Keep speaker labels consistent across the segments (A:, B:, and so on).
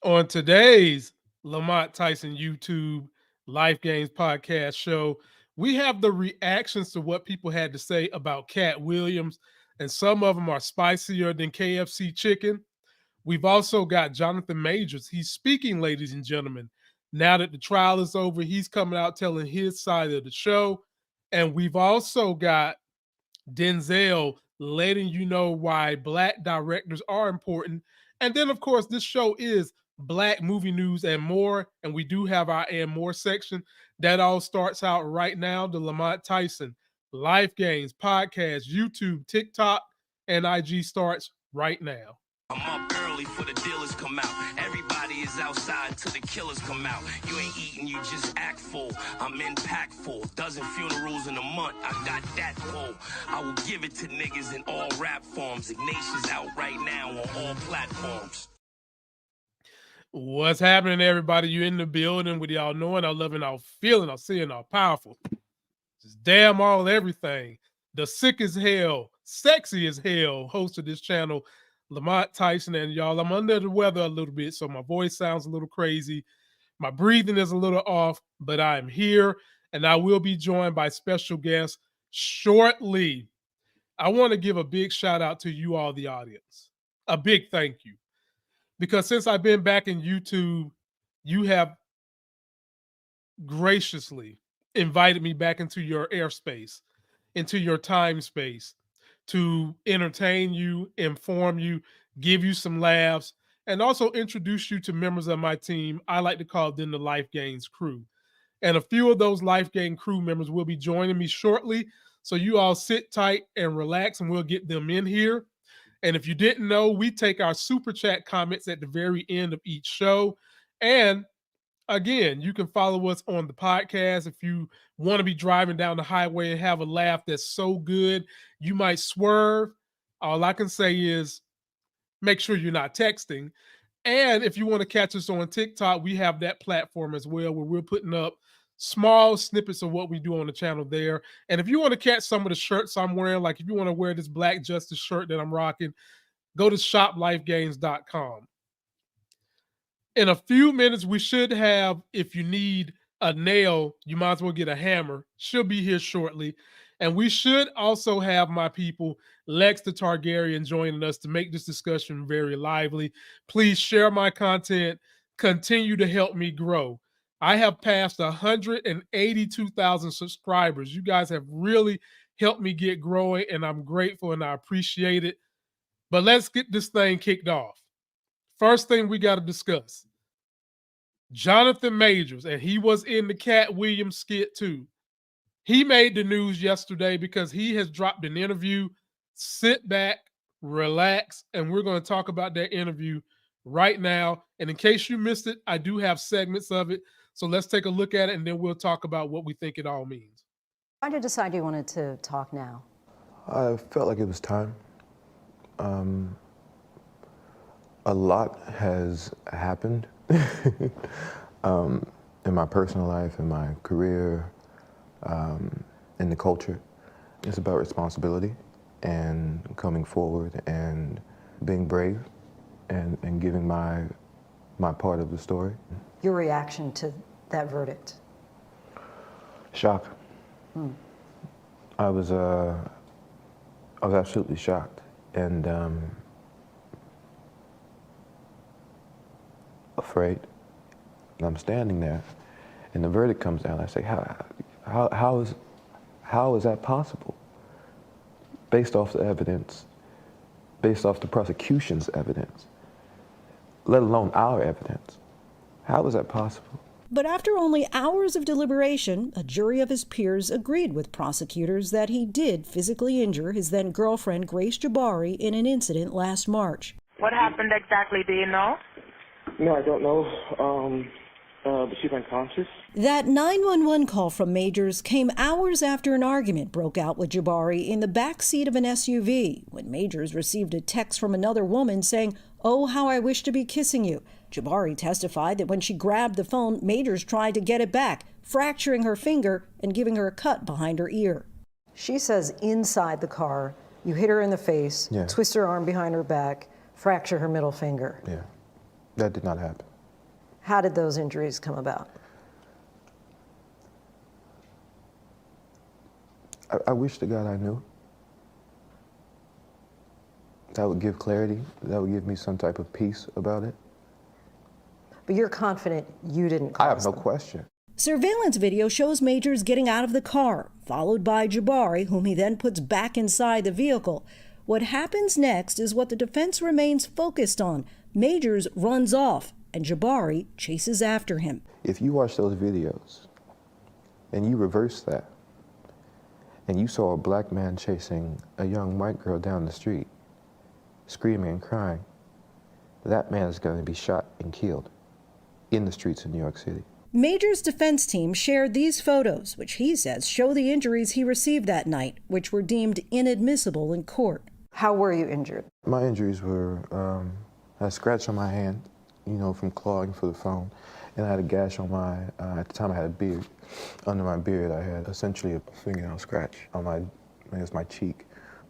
A: On today's Lamont Tyson YouTube Life Games podcast show, we have the reactions to what people had to say about Cat Williams, and some of them are spicier than KFC chicken. We've also got Johnathan Majors. He's speaking, ladies and gentlemen. Now that the trial is over, he's coming out telling his side of the show. And we've also got Denzel letting you know why Black directors are important. And then, of course, this show is Black movie news and more. And we do have our and more section. That all starts out right now. The Lamont Tyson Life Games podcast, YouTube, TikTok, and IG starts right now.
B: I'm up early for the dealers come out. Everybody is outside till the killers come out. You ain't eating, you just act full. I'm impactful. Dozen funerals in a month. I got that pull. I will give it to niggas in all rap forms. Ignatius out right now on all platforms.
A: What's happening, everybody? You in the building with y'all knowing, our loving, our feeling, our seeing, our powerful. Just damn all everything. The sick as hell, sexy as hell host of this channel, Lamont Tyson. And y'all, I'm under the weather a little bit, so my voice sounds a little crazy. My breathing is a little off, but I'm here, and I will be joined by special guests shortly. I want to give a big shout out to you all, the audience. A big thank you. Because since I've been back in YouTube, you have graciously invited me back into your airspace, into your time space, to entertain you, inform you, give you some laughs, and also introduce you to members of my team. I like to call them the Life Gains crew. And a few of those Life Gain crew members will be joining me shortly. So you all sit tight and relax, and we'll get them in here. And if you didn't know, we take our super chat comments at the very end of each show. And again, you can follow us on the podcast. If you want to be driving down the highway and have a laugh that's so good, you might swerve. All I can say is make sure you're not texting. And if you want to catch us on TikTok, we have that platform as well, where we're putting up small snippets of what we do on the channel there. And if you want to catch some of the shirts I'm wearing, like if you want to wear this Black Justice shirt that I'm rocking, go to shoplifegains.com. In a few minutes, we should have, if you need a nail, you might as well get a hammer. She'll be here shortly. And we should also have my people, Lex the Targaryen, joining us to make this discussion very lively. Please share my content. Continue to help me grow. I have passed 182,000 subscribers. You guys have really helped me get growing, and I'm grateful and I appreciate it. But let's get this thing kicked off. First thing we got to discuss, Johnathan Majors, and he was in the Cat Williams skit too. He made the news yesterday because he has dropped an interview. Sit back, relax, and we're going to talk about that interview right now. And in case you missed it, I do have segments of it. So let's take a look at it, and then we'll talk about what we think it all means.
C: Why did you decide you wanted to talk now?
D: I felt like it was time. A lot has happened in my personal life, in my career, in the culture. It's about responsibility and coming forward and being brave and giving my part of the story.
C: Your reaction to that verdict?
D: Shock. I was absolutely shocked and afraid. And I'm standing there, and the verdict comes down. I say, how is that possible? Based off the evidence, based off the prosecution's evidence, let alone our evidence. How is that possible?
E: But after only hours of deliberation, a jury of his peers agreed with prosecutors that he did physically injure his then-girlfriend Grace Jabari in an incident last March.
F: What happened exactly, do you know?
G: No, I don't know. But she's unconscious.
E: That 911 call from Majors came hours after an argument broke out with Jabari in the back seat of an SUV, when Majors received a text from another woman saying, "Oh, how I wish to be kissing you." Jabari testified that when she grabbed the phone, Majors tried to get it back, fracturing her finger and giving her a cut behind her ear.
C: She says inside the car, you hit her in the face,
D: Yeah.
C: twist her arm behind her back, fracture her middle finger.
D: Yeah, that did not happen.
C: How did those injuries come about?
D: I wish to God I knew. That would give clarity. That would give me some type of peace about it.
C: But you're confident you didn't cause
D: I have no
C: them.
D: question.
E: Surveillance video shows Majors getting out of the car, followed by Jabari, whom he then puts back inside the vehicle. What happens next is what the defense remains focused on. Majors runs off, and Jabari chases after him.
D: If you watch those videos and you reverse that, and you saw a black man chasing a young white girl down the street, screaming and crying, that man is going to be shot and killed in the streets of New York City.
E: Major's defense team shared these photos, which he says show the injuries he received that night, which were deemed inadmissible in court.
C: How were you injured?
D: My injuries were, I had a scratch on my hand, you know, from clawing for the phone, and I had a gash on my, at the time I had a beard. Under my beard, I had essentially a fingernail scratch on my, I guess my cheek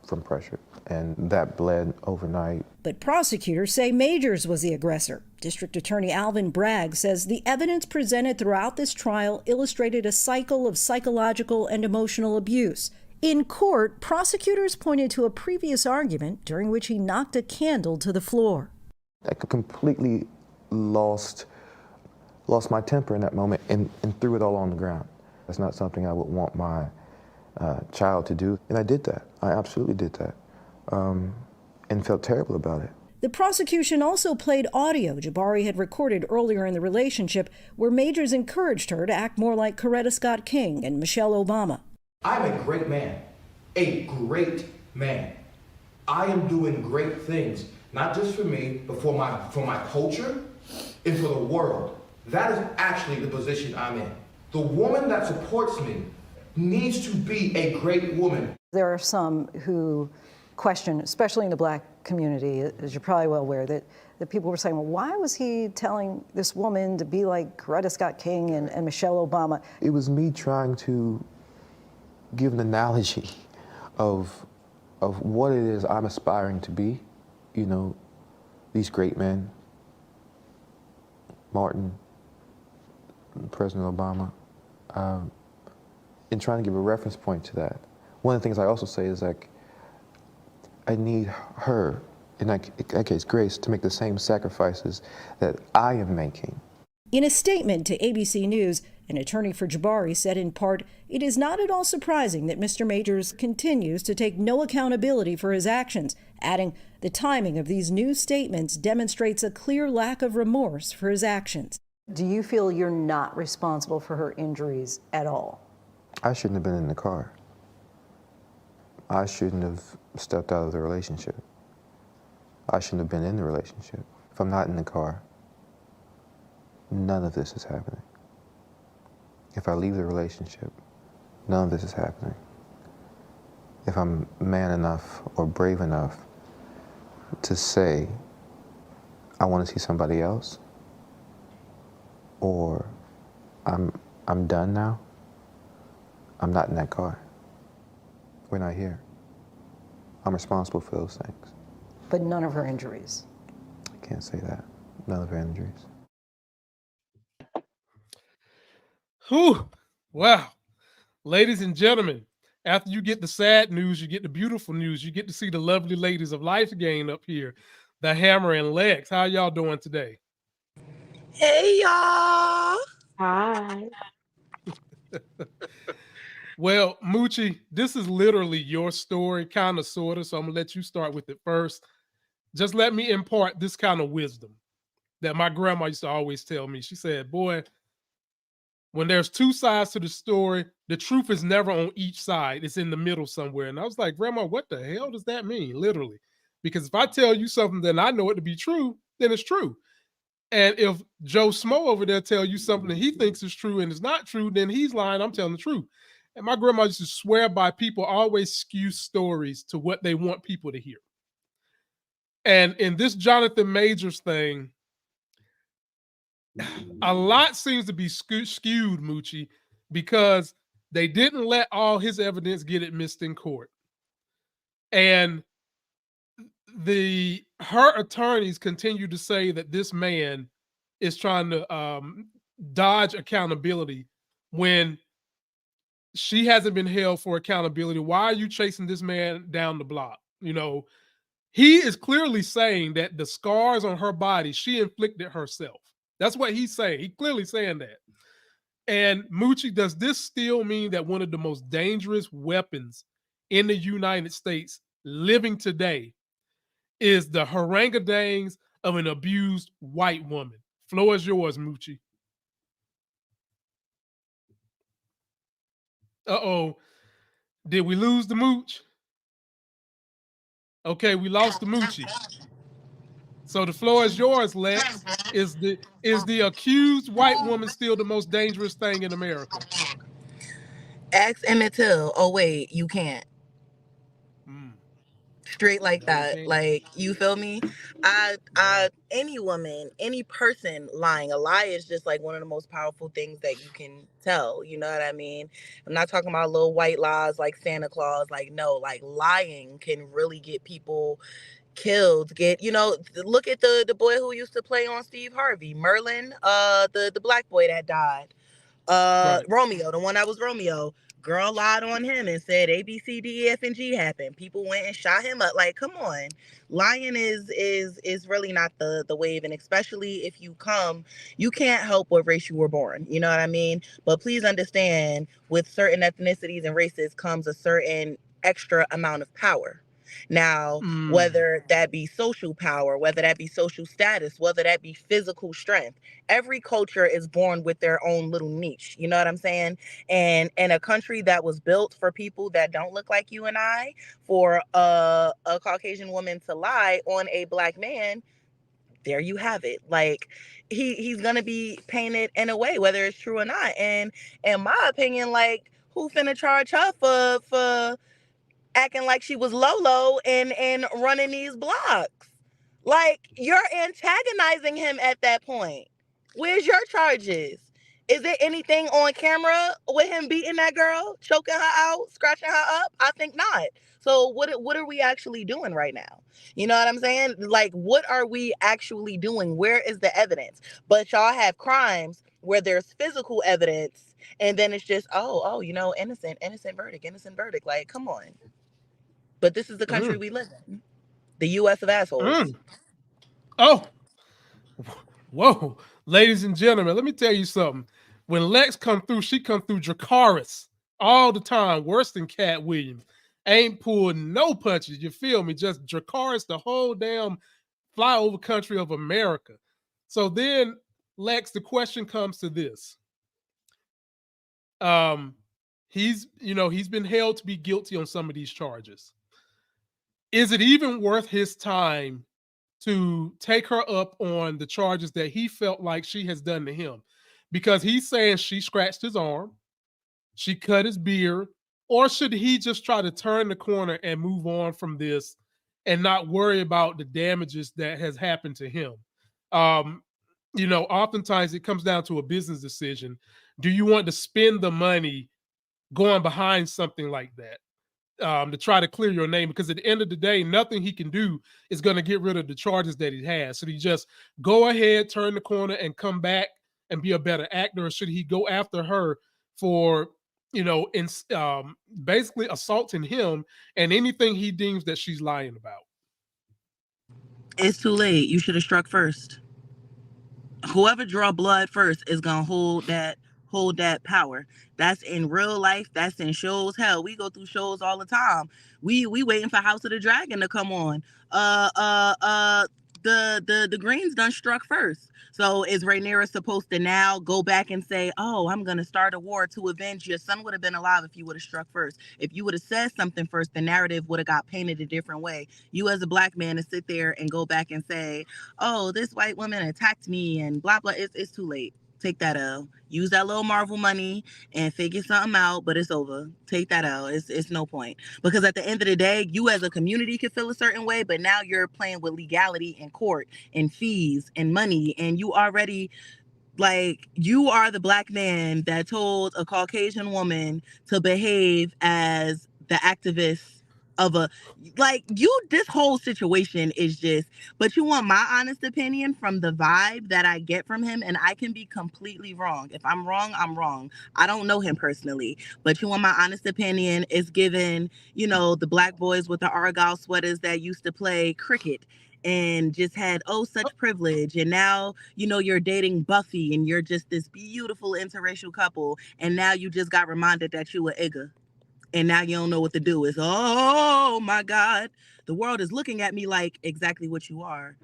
D: from pressure, and that bled overnight.
E: But prosecutors say Majors was the aggressor. District Attorney Alvin Bragg says the evidence presented throughout this trial illustrated a cycle of psychological and emotional abuse. In court, prosecutors pointed to a previous argument during which he knocked a candle to the floor.
D: I completely lost my temper in that moment and threw it all on the ground. That's not something I would want my child to do, and I did that. I absolutely did that, and felt terrible about it.
E: The prosecution also played audio Jabari had recorded earlier in the relationship where Majors encouraged her to act more like Coretta Scott King and Michelle Obama.
H: I'm a great man, a great man. I am doing great things, not just for me, but for my culture and for the world. That is actually the position I'm in. The woman that supports me needs to be a great woman.
C: There are some who question, especially in the black community, as you're probably well aware, that people were saying, well, why was he telling this woman to be like Coretta Scott King and Michelle Obama?
D: It was me trying to give an analogy of what it is I'm aspiring to be. You know, these great men, Martin, President Obama, and trying to give a reference point to that. One of the things I also say is, like, I need her, in that case Grace, to make the same sacrifices that I am making.
E: In a statement to ABC News, an attorney for Jabari said in part, it is not at all surprising that Mr. Majors continues to take no accountability for his actions, adding, the timing of these new statements demonstrates a clear lack of remorse for his actions.
C: Do you feel you're not responsible for her injuries at all?
D: I shouldn't have been in the car. I shouldn't have stepped out of the relationship. I shouldn't have been in the relationship. If I'm not in the car, none of this is happening. If I leave the relationship, none of this is happening. If I'm man enough or brave enough to say, I want to see somebody else, or I'm done now, I'm not in that car. We're not here. I'm responsible for those things.
C: But none of her injuries.
D: I can't say that. None of her injuries.
A: Whew. Wow. Ladies and gentlemen, after you get the sad news, you get the beautiful news. You get to see the lovely ladies of Life Gain up here, the Hammer and Lex. How y'all doing today?
I: Hey, y'all.
F: Hi.
A: Well, Moochie, this is literally your story, kind of, sort of, so I'm going to let you start with it first. Just let me impart this kind of wisdom that my grandma used to always tell me. She said, boy, when there's two sides to the story, the truth is never on each side. It's in the middle somewhere. And I was like, Grandma, what the hell does that mean? Literally. Because if I tell you something, then I know it to be true, then it's true. And if Joe Smo over there tell you something that he thinks is true and it's not true, then he's lying. I'm telling the truth. And my grandma used to swear by people always skew stories to what they want people to hear. And in this Johnathan Majors thing, a lot seems to be skewed, Moochie, because they didn't let all his evidence get admitted in court. And her attorneys continue to say that this man is trying to dodge accountability when she hasn't been held for accountability. Why are you chasing this man down the block? You know, he is clearly saying that the scars on her body, she inflicted herself. That's what he's saying. He's clearly saying that. And Moochie, does this still mean that one of the most dangerous weapons in the United States living today is the harangudangs of an abused white woman? Floor is yours, Moochie. Uh-oh. Did we lose the Mooch? Okay, we lost the Moochie. So the floor is yours, Lex. Is the accused white woman still the most dangerous thing in America?
J: Ask Emmett Till. Oh wait, you can't. Straight like
A: No, we
J: that.
A: can't.
J: Like, you feel me? Any woman, any person lying, a lie is just like one of the most powerful things that you can tell. You know what I mean? I'm not talking about little white lies like Santa Claus. Like, no, like lying can really get people killed. Look at the boy who used to play on Steve Harvey, Merlin, the black boy that died.
A: Right.
J: Romeo, the one that was Romeo. Girl lied on him and said A, B, C, D, E, F, and G happened. People went and shot him up. Like, come on. Lying is really not the wave. And especially if you can't help what race you were born. You know what I mean? But please understand, with certain ethnicities and races comes a certain extra amount of power. Now, whether that be social power, whether that be social status, whether that be physical strength, every culture is born with their own little niche. You know what I'm saying? And in a country that was built for people that don't look like you and I, for a Caucasian woman to lie on a black man, there you have it. Like, he's gonna be painted in a way, whether it's true or not. And in my opinion, like, who finna charge her for acting like she was Lolo and running these blocks? Like, you're antagonizing him at that point. Where's your charges? Is there anything on camera with him beating that girl, choking her out, scratching her up? I think not. So what are we actually doing right now? You know what I'm saying? Like, what are we actually doing? Where is the evidence? But y'all have crimes where there's physical evidence, and then it's just, innocent verdict. Like, come on. But this is the country we live in. The U.S. of assholes.
A: Oh, whoa. Ladies and gentlemen, let me tell you something. When Lex come through, she come through Dracarys all the time, worse than Cat Williams. Ain't pulled no punches, you feel me? Just Dracarys the whole damn flyover country of America. So then, Lex, the question comes to this. He's been held to be guilty on some of these charges. Is it even worth his time to take her up on the charges that he felt like she has done to him? Because he's saying she scratched his arm, she cut his beard, or should he just try to turn the corner and move on from this and not worry about the damages that has happened to him? Oftentimes it comes down to a business decision. Do you want to spend the money going behind something like that? To try to clear your name, because at the end of the day, nothing he can do is going to get rid of the charges that he has. Should he just go ahead, turn the corner, and come back and be a better actor, or should he go after her for, basically assaulting him and anything he deems that she's lying about?
J: It's too late. You should have struck first. Whoever draw blood first is gonna hold that power. That's in real life. That's in shows. Hell, we go through shows all the time. We waiting for House of the Dragon to come on. The Greens done struck first. So is Rhaenyra supposed to now go back and say, "Oh, I'm gonna start a war to avenge"? Your son would have been alive if you would have struck first. If you would have said something first, the narrative would have got painted a different way. You as a black man to sit there and go back and say, "Oh, this white woman attacked me," and blah blah. It's too late. Take that L. Use that little Marvel money and figure something out, but it's over. Take that L. It's no point. Because at the end of the day, you as a community could feel a certain way, but now you're playing with legality in court and fees and money, and you already, like, you are the black man that told a Caucasian woman to behave as the activist of a, like, this whole situation is just, but you want my honest opinion from the vibe that I get from him, and I can be completely wrong. If I'm wrong, I'm wrong. I don't know him personally, but you want my honest opinion, is given, the black boys with the Argyle sweaters that used to play cricket and just had such privilege, and now you're dating Buffy and you're just this beautiful interracial couple, and now you just got reminded that you were Igga, and now you don't know what to do. It's, oh my God, the world is looking at me like exactly what you are,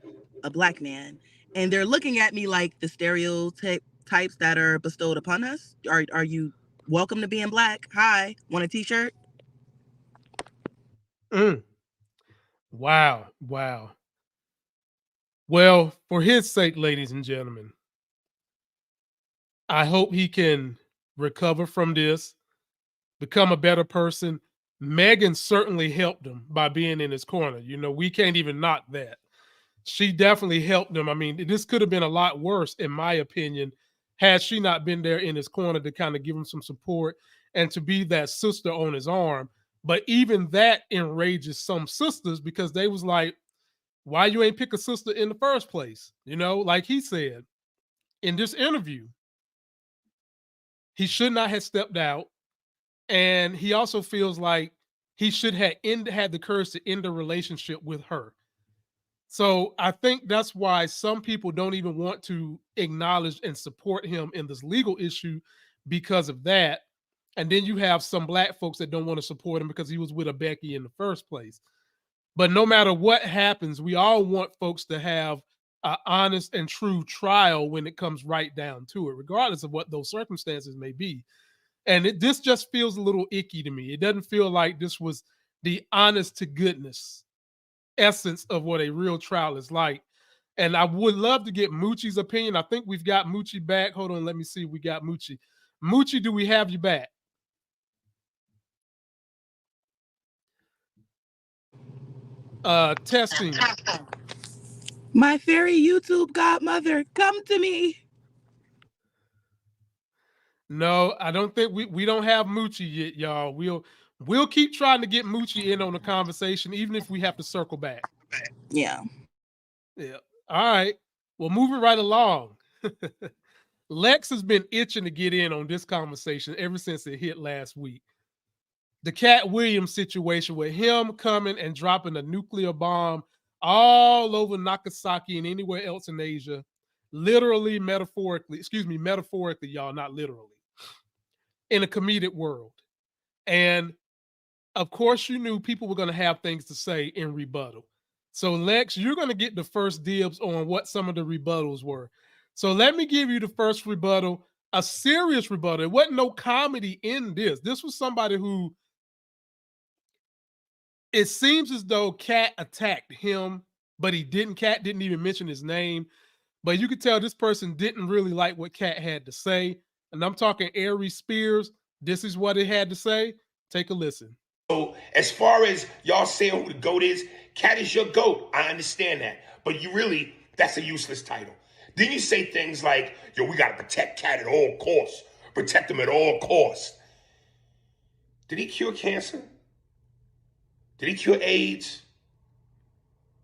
J: a black man, and they're looking at me like the stereotypes that are bestowed upon us. Are you welcome to being black? Hi, want a t-shirt?
A: Wow. Well, for his sake, ladies and gentlemen, I hope he can recover from this, become a better person. Megan certainly helped him by being in his corner. We can't even knock that. She definitely helped him. I mean, this could have been a lot worse, in my opinion, had she not been there in his corner to kind of give him some support and to be that sister on his arm. But even that enrages some sisters, because they was like, why you ain't pick a sister in the first place? Like he said in this interview, he should not have stepped out. And he also feels like he should have had the courage to end the relationship with her. So I think that's why some people don't even want to acknowledge and support him in this legal issue, because of that. And then you have some black folks that don't want to support him because he was with a Becky in the first place. But no matter what happens, we all want folks to have an honest and true trial when it comes right down to it, regardless of what those circumstances may be. And this just feels a little icky to me. It doesn't feel like this was the honest to goodness essence of what a real trial is like. And I would love to get Moochie's opinion. I think we've got Moochie back. Hold on, let me see if we got Moochie. Moochie, do we have you back? Testing.
J: My fairy YouTube godmother, come to me.
A: No, I don't think we don't have Moochie yet, y'all. We'll keep trying to get Moochie in on the conversation, even if we have to circle back.
J: Yeah.
A: All right. Well, moving right along. Lex has been itching to get in on this conversation ever since it hit last week. The Cat Williams situation, with him coming and dropping a nuclear bomb all over Nagasaki and anywhere else in Asia, literally, metaphorically, y'all, not literally, in a comedic world. And of course, you knew people were going to have things to say in rebuttal. So Lex, you're going to get the first dibs on what some of the rebuttals were. So let me give you the first rebuttal, a serious rebuttal. It wasn't no comedy in this. This was somebody who, it seems as though Katt attacked him, but he didn't. Katt didn't even mention his name. But you could tell this person didn't really like what Katt had to say. And I'm talking Aries Spears. This is what it had to say. Take a listen.
K: So as far as y'all saying who the GOAT is, Katt is your GOAT. I understand that. But that's a useless title. Then you say things like, yo, we got to protect Katt at all costs. Protect him at all costs. Did he cure cancer? Did he cure AIDS?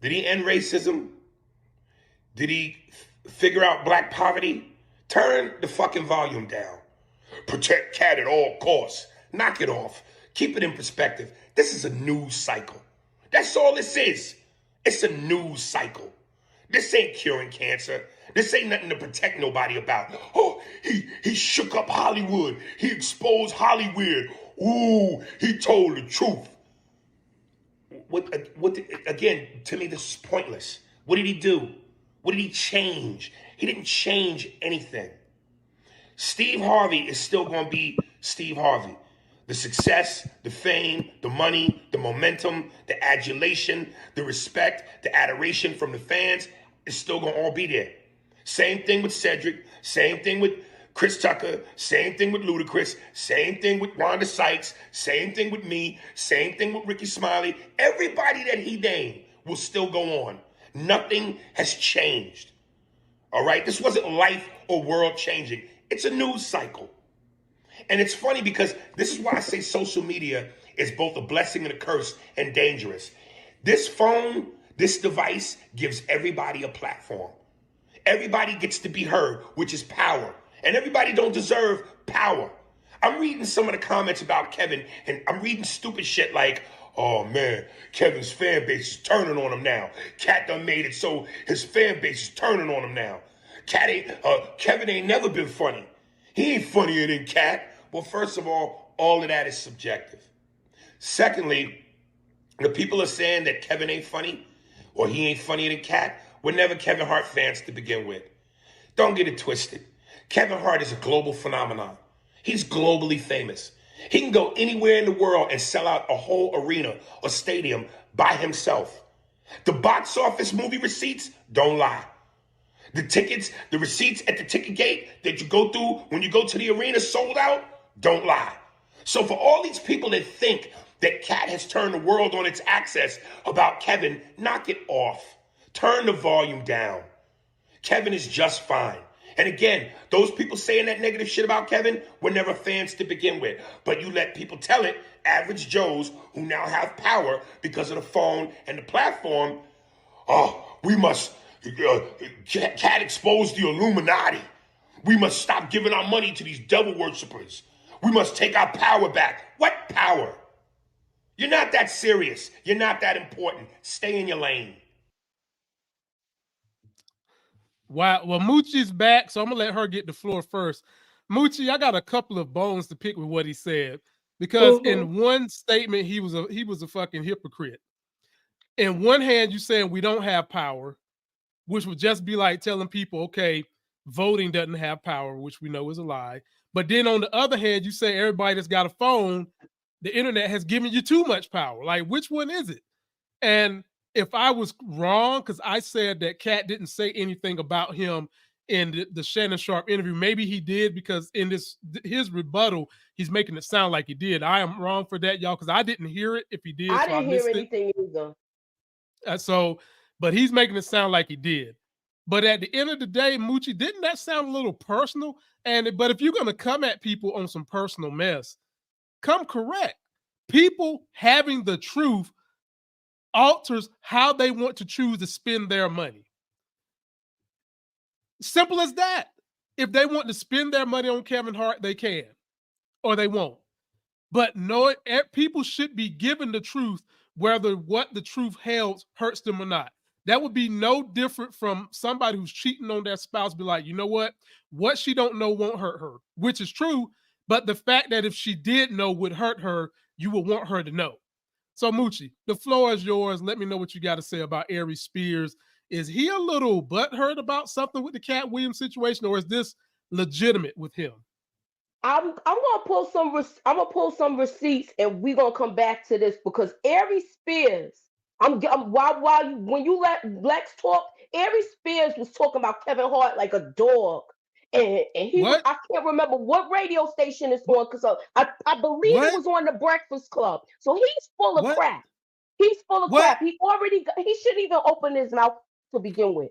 K: Did he end racism? Did he figure out black poverty? Turn the fucking volume down. Protect Katt at all costs. Knock it off. Keep it in perspective. This is a news cycle. That's all this is. It's a news cycle. This ain't curing cancer. This ain't nothing to protect nobody about. Oh, he shook up Hollywood. He exposed Hollywood. Ooh, he told the truth. Again, to me, this is pointless. What did he do? What did he change? He didn't change anything. Steve Harvey is still going to be Steve Harvey. The success, the fame, the money, the momentum, the adulation, the respect, the adoration from the fans is still going to all be there. Same thing with Cedric. Same thing with Chris Tucker. Same thing with Ludacris. Same thing with Wanda Sykes. Same thing with me. Same thing with Ricky Smiley. Everybody that he named will still go on. Nothing has changed. All right? This wasn't life or world changing. It's a news cycle. And it's funny because this is why I say social media is both a blessing and a curse and dangerous. This phone, this device gives everybody a platform. Everybody gets to be heard, which is power. And everybody don't deserve power. I'm reading some of the comments about Kevin, and I'm reading stupid shit like, oh man, Kevin's fan base is turning on him now. Katt done made it so his fan base is turning on him now. Kevin ain't never been funny. He ain't funnier than Katt. Well, first of all of that is subjective. Secondly, the people are saying that Kevin ain't funny or he ain't funnier than Katt were never Kevin Hart fans to begin with. Don't get it twisted. Kevin Hart is a global phenomenon. He's globally famous. He can go anywhere in the world and sell out a whole arena or stadium by himself. The box office movie receipts don't lie. The tickets, the receipts at the ticket gate that you go through when you go to the arena sold out, don't lie. So for all these people that think that Katt has turned the world on its axis about Kevin, knock it off. Turn the volume down. Kevin is just fine. And again, those people saying that negative shit about Kevin were never fans to begin with. But you let people tell it, average Joes who now have power because of the phone and the platform, we must, Katt exposed the Illuminati. We must stop giving our money to these devil worshippers. We must take our power back. What power? You're not that serious. You're not that important. Stay in your lane.
A: Wow. Well, Moochie's back, so I'm gonna let her get the floor first. Moochie, I got a couple of bones to pick with what he said because in one statement he was a fucking hypocrite. In one hand, you saying we don't have power, which would just be like telling people, okay, voting doesn't have power, which we know is a lie. But then on the other hand, you say everybody that's got a phone, the internet has given you too much power. Like, which one is it? And if I was wrong, because I said that Katt didn't say anything about him in the Shannon Sharp interview, maybe he did because in his rebuttal, he's making it sound like he did. I am wrong for that, y'all, because I didn't hear it. If he did,
L: I
A: so
L: didn't hear anything either.
A: But he's making it sound like he did. But at the end of the day, Moochie, didn't that sound a little personal? But if you're gonna come at people on some personal mess, come correct. People having the truth alters how they want to choose to spend their money. Simple as that. If they want to spend their money on Kevin Hart, they can, or they won't. But no, people should be given the truth, whether what the truth held hurts them or not. That would be no different from somebody who's cheating on their spouse. Be like, you know what she don't know won't hurt her, which is true. But the fact that if she did know would hurt her, you would want her to know. So Moochie, the floor is yours. Let me know what you got to say about Aries Spears. Is he a little butthurt about something with the Katt Williams situation, or is this legitimate with him?
L: I'm gonna pull some receipts, and we're gonna come back to this because Aries Spears. When you let Lex talk, Aries Spears was talking about Kevin Hart like a dog, and he was, I can't remember what radio station it's on because I believe it was on the Breakfast Club. So he's full of crap. He's full of crap. He shouldn't even open his mouth to begin with.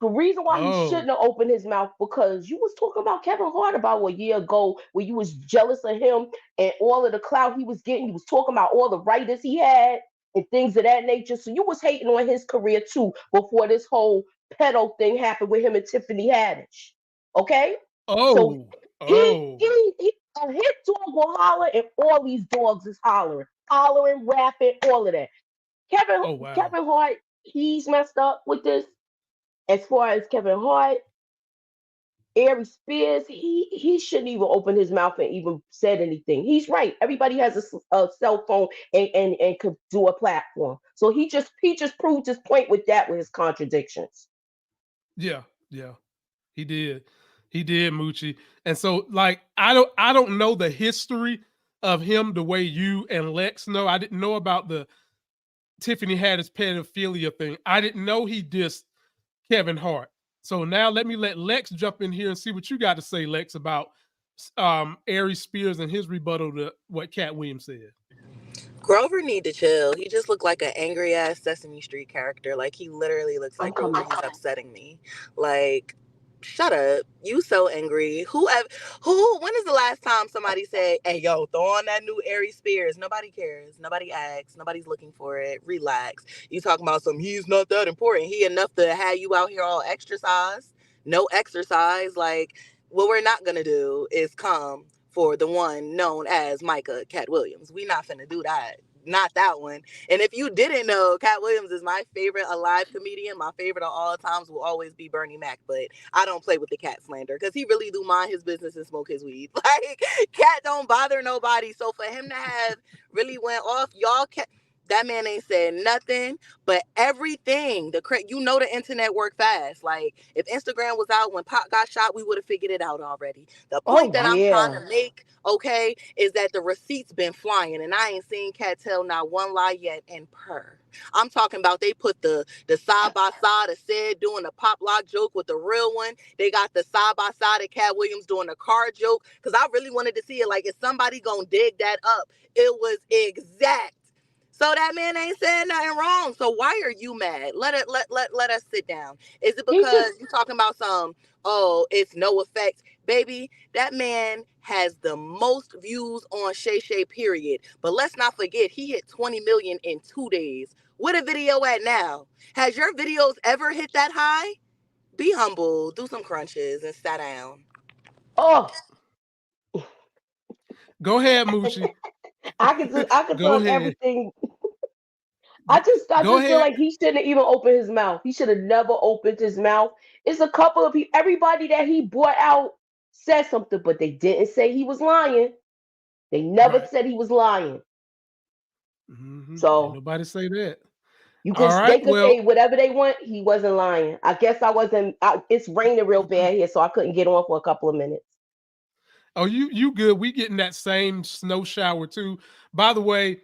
L: The reason why he shouldn't have opened his mouth because you was talking about Kevin Hart about a year ago where you was jealous of him and all of the clout he was getting. You was talking about all the writers he had and things of that nature. So you was hating on his career too before this whole pedo thing happened with him and Tiffany Haddish. Okay? So a hit dog will holler and all these dogs is hollering, rapping, all of that. Kevin Hart, he's messed up with this. As far as Kevin Hart, Aries Spears, he shouldn't even open his mouth and even said anything. He's right. Everybody has a cell phone and could do a platform. So he just proved his point with his contradictions.
A: Yeah. He did, Moochie. And so, like, I don't know the history of him the way you and Lex know. I didn't know about the Tiffany Haddish pedophilia thing. I didn't know he dissed Kevin Hart. So now let Lex jump in here and see what you got to say, Lex, about Aries Spears and his rebuttal to what Katt Williams said.
J: Grover need to chill. He just looked like an angry ass Sesame Street character. Like he literally looks like Grover. He's upsetting me. Like Shut up. You so angry. When is the last time somebody said, hey, yo, throw on that new Aries Spears? Nobody cares. Nobody asks. Nobody's looking for it. Relax. You talking about he's not that important. He enough to have you out here all exercise. No exercise. Like, what we're not going to do is come for the one known as Micah Katt Williams. We not finna do that. Not that one. And if you didn't know, Katt Williams is my favorite alive comedian. My favorite of all times will always be Bernie Mac, but I don't play with the Katt slander because he really do mind his business and smoke his weed. Like, Katt don't bother nobody. So for him to have really went off, that man ain't said nothing but everything. The internet work fast. Like, if Instagram was out when Pac got shot, we would have figured it out already. The point I'm trying to make, okay, is that the receipts been flying, and I ain't seen Katt tell not one lie yet in per. I'm talking about they put the side by side of Sid doing a pop lock joke with the real one. They got the side by side of Katt Williams doing a car joke, because I really wanted to see it. Like, is somebody gonna dig that up? It was exact. So that man ain't saying nothing wrong. So why are you mad? Let us sit down. Is it because you're talking about it's no effect? Baby, that man has the most views on Shay Shay, period. But let's not forget, he hit 20 million in 2 days. Where the video at now? Has your videos ever hit that high? Be humble, do some crunches, and sit down.
L: Oh.
A: Go ahead, Moochie.
L: I can talk everything. I just feel like he shouldn't have even opened his mouth. He should have never opened his mouth. It's a couple of people, everybody that he brought out said something, but they didn't say he was lying. They never said he was lying.
A: Mm-hmm.
L: So
A: ain't nobody say that.
L: They could say whatever they want. He wasn't lying. I guess I wasn't. It's raining real bad here, so I couldn't get on for a couple of minutes.
A: Oh, you good. We getting that same snow shower too. By the way,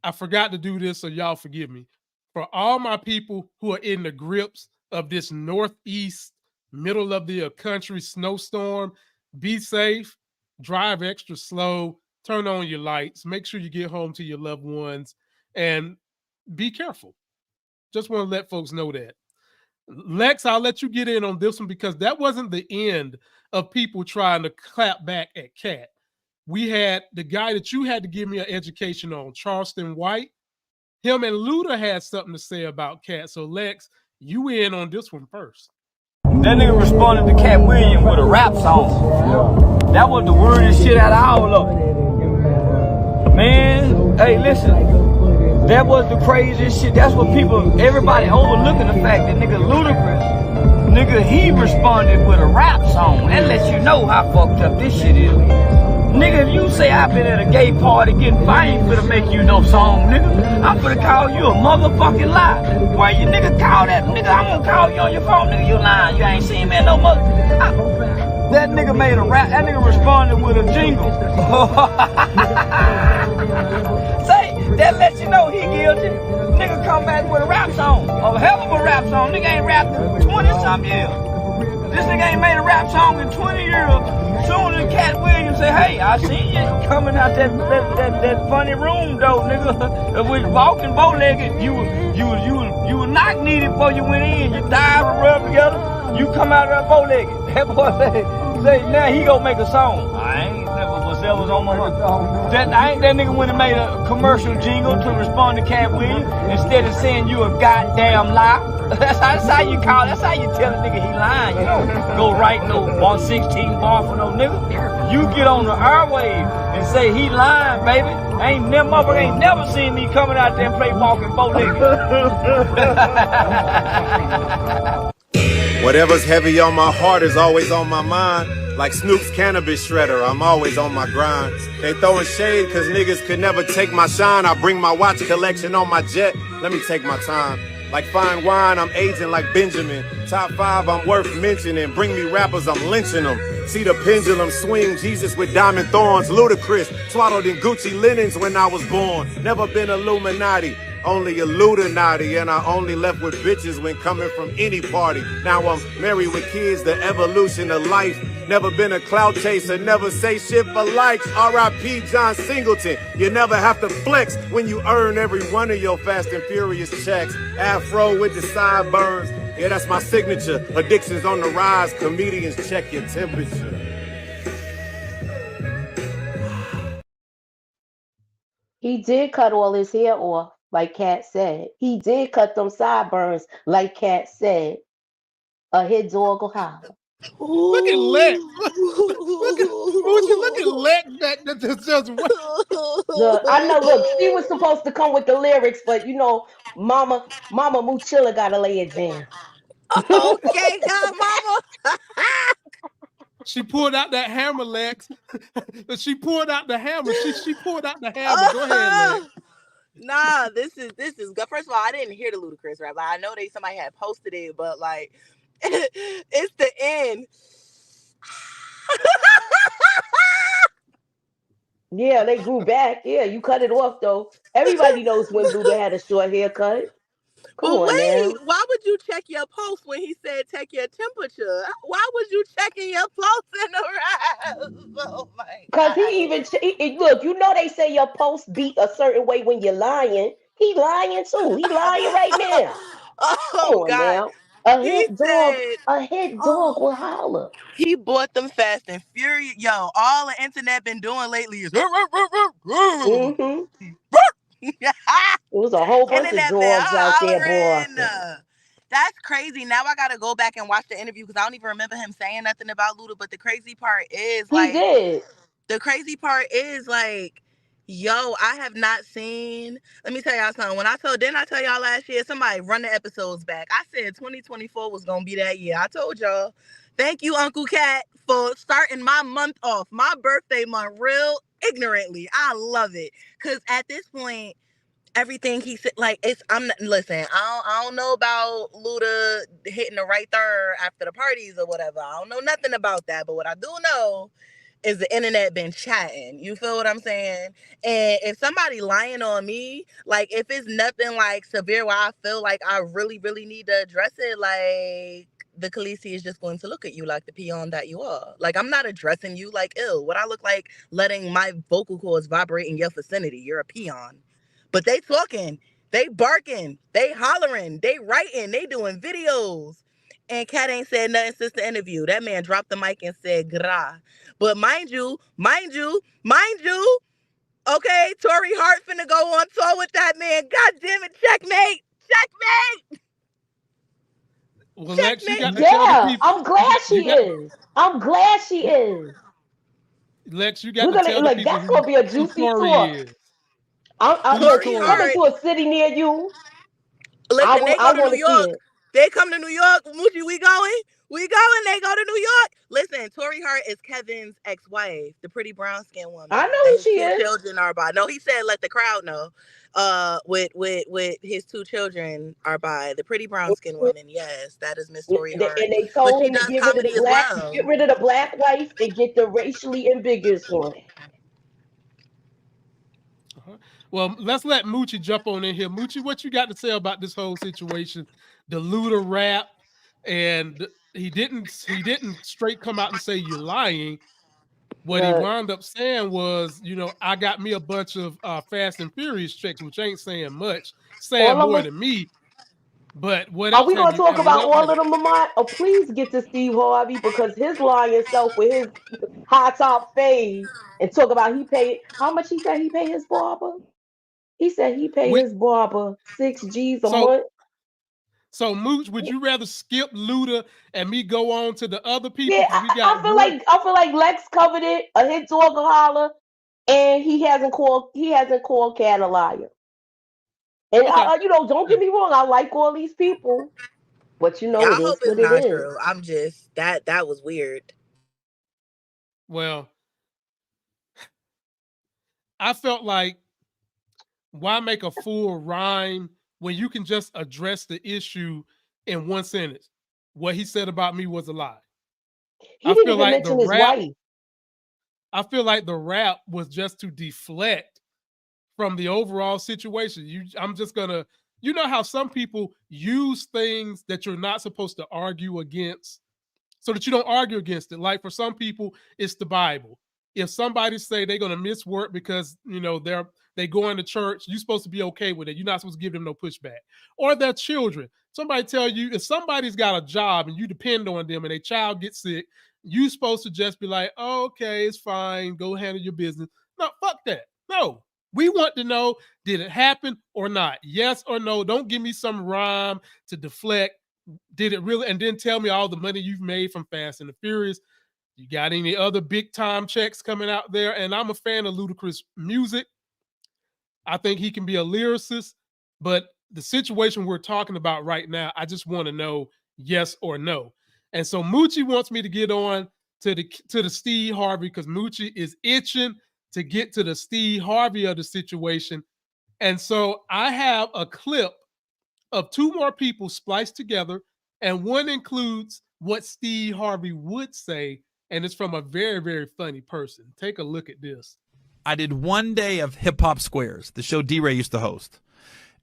A: I forgot to do this, so y'all forgive me. For all my people who are in the grips of this northeast, middle of the country snowstorm, be safe, drive extra slow, turn on your lights, make sure you get home to your loved ones, and be careful. Just want to let folks know that. Lex, I'll let you get in on this one because that wasn't the end of people trying to clap back at Katt. We had the guy that you had to give me an education on, Charleston White. Him and Luda had something to say about Katt. So Lex, you in on this one first.
M: That nigga responded to Katt Williams with a rap song. That was the weirdest shit out of all of it. Man, hey, listen. That was the craziest shit. That's what everybody overlooking the fact that nigga Ludacris, nigga, he responded with a rap song. That lets you know how fucked up this shit is. Nigga, if you say I've been at a gay party getting I ain't finna make you no song, nigga. I'm finna call you a motherfucking lie. Why you nigga call that? Nigga, I'm gonna call you on your phone, nigga. You lying. You ain't seen me no mother. That nigga made a rap. That nigga responded with a jingle. Say, that lets you know he guilty. Nigga come back with a rap song. A hell of a rap song. Nigga ain't rapped in 20-something years. This nigga ain't made a rap song in 20 years. Soon as Katt Williams say, hey, I seen you coming out that funny room though, nigga. With walking bow-legged, you were knock needed before you went in. You dive and rub together. You come out of that bow-legged. That boy say now he gonna make a song. I ain't never was on my that nigga went and made a commercial jingle to respond to Katt Williams instead of saying you a goddamn lie. That's how you call. That's how you tell a nigga he lying. You don't go write no 116 bar for no nigga. You get on the airwaves and say he lying, baby. Ain't never seen me coming out there and play walking bow-legged.
N: Whatever's heavy on my heart is always on my mind. Like Snoop's cannabis shredder, I'm always on my grind. They throwing shade cause niggas could never take my shine. I bring my watch collection on my jet, let me take my time. Like fine wine, I'm aging like Benjamin. Top 5, I'm worth mentioning. Bring me rappers, I'm lynching them. See the pendulum swing, Jesus with diamond thorns. Ludacris, swaddled in Gucci linens when I was born. Never been Illuminati, only Illuminati. And I only left with bitches when coming from any party. Now I'm married with kids, the evolution of life. Never been a clout chaser, never say shit for likes. R.I.P. John Singleton. You never have to flex when you earn every one of your Fast and Furious checks. Afro with the sideburns, Yeah, that's my signature. Addictions on the rise. Comedians, check your temperature.
L: He did cut all his hair off, like Katt said. He did cut them sideburns, like Katt said. A hit dog will holler.
A: Look at Lex. Look at Moochie. Look at Lex. That just what?
L: Look, I know. Look, she was supposed to come with the lyrics, but you know, Mama Moochilla gotta lay it down.
J: Okay, Godmama.
A: She pulled out that hammer, Lex. She pulled out the hammer. She pulled out the hammer. Go ahead, Lex.
J: Nah, this is good. First of all, I didn't hear the Ludacris rap. Like, I know somebody had posted it, but like, it's the end.
L: Yeah, they grew back. Yeah, you cut it off though. Everybody knows when Luda had a short haircut. Come
J: But
L: on
J: wait,
L: now.
J: why would you check your pulse when he said take your temperature? Why was you checking your pulse in the rap? Oh my
L: Cause
J: God.
L: he even look. You know they say your pulse beat a certain way when you're lying. He lying too. He lying right now. Come
J: Oh
L: on
J: God.
L: now. A
J: He
L: hit dog.
J: said,
L: A hit dog will holler.
J: he bought them Fast and Furious. Yo, all the internet been doing lately is
L: Mm-hmm. There was a whole bunch of
J: internet been
L: dogs out there
J: hollering.
L: barking.
J: That's crazy. Now I gotta go back and watch the interview because I don't even remember him saying nothing about Luda. But the crazy part is
L: He did.
J: Yo, I have not seen. Let me tell y'all something. Didn't I tell y'all last year? Somebody run the episodes back. I said 2024 was gonna be that year. I told y'all. Thank you, Uncle Katt, for starting my month off, my birthday month, real ignorantly. I love it because at this point, everything he said, like listen, I don't know about Luda hitting the right third after the parties or whatever. I don't know nothing about that, but what I do know is the internet been chatting. You feel what I'm saying? And if somebody lying on me, like if it's nothing like severe where I feel like I really, really need to address it, like the Khaleesi is just going to look at you like the peon that you are. Like I'm not addressing you like ill. What I look like letting my vocal cords vibrate in your vicinity. You're a peon. But they talking, they barking, they hollering, they writing, they doing videos. And Katt ain't said nothing since the interview. That man dropped the mic and said, gra. But mind you, okay, Tory Hart finna go on tour with that man. God damn it, checkmate.
A: Well, Lex, you got to tell the
L: Yeah,
A: people.
L: I'm glad she is. I'm glad she is.
A: Lex, you got
L: We're
A: to
L: gonna
A: tell the
L: like
A: people
L: that's gonna be a
A: who
L: juicy
A: Tory
L: talk.
A: is. Who's
L: Look, he's
A: Tory?
L: coming to a city near you.
J: Listen, they
L: I
J: go to
L: want
J: New
L: to see
J: York.
L: it.
J: They come to New York. Moochie, we going. They go to New York. Listen, Tory Hart is Kevin's ex-wife, the pretty brown-skinned woman
L: I know
J: that
L: who
J: his
L: she
J: two
L: is.
J: children are by. No, he said let the crowd know. With his two children are by the pretty brown-skinned woman. Yes, that is Miss Tory Hart.
L: And they
J: But
L: told
J: she
L: him to
J: does
L: get rid of
J: comedy
L: the
J: as
L: black,
J: well.
L: get rid of the black wife, and get the racially ambiguous one.
A: Well, let's let Moochie jump on in here. Moochie, what you got to say about this whole situation? The Luda rap, and he didn't straight come out and say you're lying. What he wound up saying was, I got me a bunch of Fast and Furious checks, which ain't saying much, saying more than me. But what
L: Are
A: else
L: we
A: have
L: going to
A: you?
L: talk
A: What
L: about
A: else
L: all of them, Lamont? Or please get to Steve Harvey because his lying self with his high top fade and talk about he paid how much he said he paid his barber. He said he paid his barber 6 G's a month.
A: So Mooch, would you rather skip Luda and me go on to the other people?
L: Yeah,
A: Because we got
L: I feel like Lex covered it. A hit dog a holler, and he hasn't called Katt a liar. And don't get me wrong, I like all these people, but
J: Yeah,
L: it
J: I hope
L: is
J: it's
L: what it
J: not
L: is.
J: true. I'm just that was weird.
A: Well, I felt like why make a full rhyme when you can just address the issue in one sentence? What he said about me was a lie.
L: He didn't even mention his wife.
A: I feel like the rap was just to deflect from the overall situation. I'm just gonna, you know how some people use things that you're not supposed to argue against so that you don't argue against it. Like for some people, it's the Bible. if somebody say they're gonna miss work because they going to church, you're supposed to be okay with it. You're not supposed to give them no pushback. Or their children. Somebody tell you if somebody's got a job and you depend on them and a child gets sick, you supposed to just be like, oh, okay, it's fine. Go handle your business. No, fuck that. No. We want to know, did it happen or not? Yes or no. Don't give me some rhyme to deflect. Did it really? And then tell me all the money you've made from Fast and the Furious. You got any other big time checks coming out there? And I'm a fan of Ludacris music. I think he can be a lyricist, but the situation we're talking about right now, I just want to know yes or no. And so Moochie wants me to get on to the Steve Harvey because Moochie is itching to get to the Steve Harvey of the situation. And so I have a clip of two more people spliced together, and one includes what Steve Harvey would say, and it's from a very, very funny person. Take a look at this.
O: I did one day of Hip Hop Squares, the show D-Ray used to host.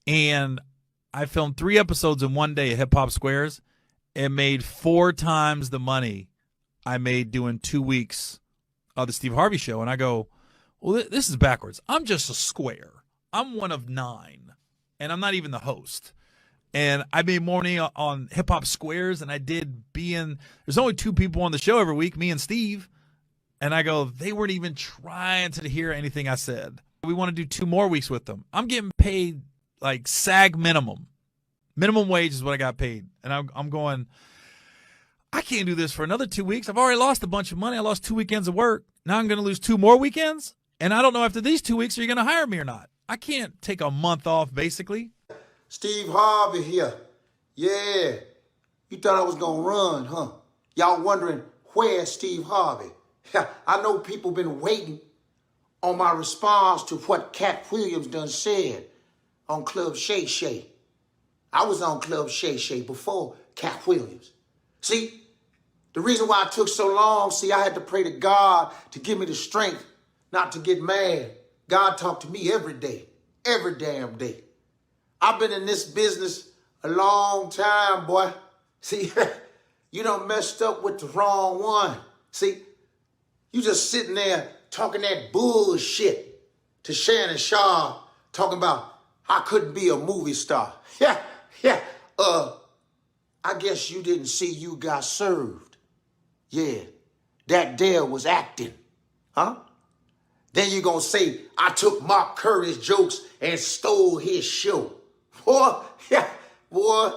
O: And I filmed 3 episodes in one day of Hip Hop Squares. It made 4 times the money I made doing 2 weeks of the Steve Harvey show. And I go, well, this is backwards. I'm just a square. I'm one of 9. And I'm not even the host. And I made more money on Hip Hop Squares than I did being – there's only 2 people on the show every week, me and Steve. And I go, they weren't even trying to hear anything I said. We want to do 2 more weeks with them. I'm getting paid like SAG minimum. Minimum wage is what I got paid. And I'm going, I can't do this for another 2 weeks. I've already lost a bunch of money. I lost 2 weekends of work. Now I'm going to lose 2 more weekends. And I don't know after these 2 weeks, are you going to hire me or not? I can't take a month off, basically.
P: Steve Harvey here. Yeah. You thought I was going to run, huh? Y'all wondering, where's Steve Harvey? I know people been waiting on my response to what Katt Williams done said on Club Shay Shay. I was on Club Shay Shay before Katt Williams. See, the reason why it took so long, I had to pray to God to give me the strength not to get mad. God talked to me every day, every damn day. I've been in this business a long time, boy. See, you done messed up with the wrong one. See, you just sitting there talking that bullshit to Shannon Sharp, talking about I couldn't be a movie star. Yeah. I guess you didn't see you got served. Yeah, that there was acting, huh? Then you gonna say I took Mark Curry's jokes and stole his show. Boy,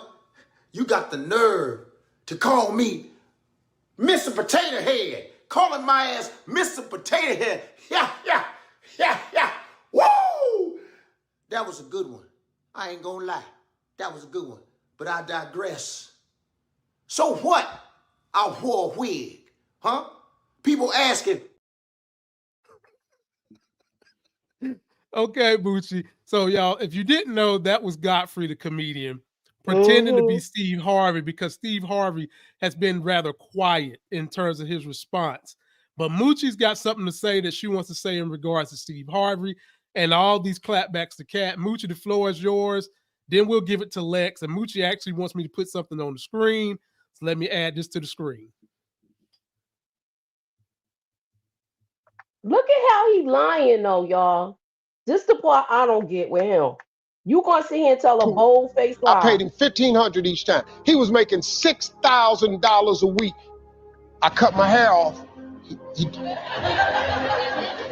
P: you got the nerve to call me Mr. Potato Head. Calling my ass Mr. Potato Head. Yeah. Woo! That was a good one. I ain't gonna lie. That was a good one. But I digress. So what? I wore a wig, huh? People asking.
A: Okay, Bucci. So, y'all, if you didn't know, that was Godfrey, the comedian, pretending to be Steve Harvey because Steve Harvey has been rather quiet in terms of his response. But Moochie's got something to say that she wants to say in regards to Steve Harvey and all these clapbacks to Katt. Moochie, the floor is yours. Then we'll give it to Lex. And Moochie actually wants me to put something on the screen. So let me add this to the screen.
L: Look at how he lying though, y'all. This the part I don't get with him. You gonna sit here and tell a bold-faced lie.
Q: I paid him $1,500 each time. He was making $6,000 a week. I cut my hair off.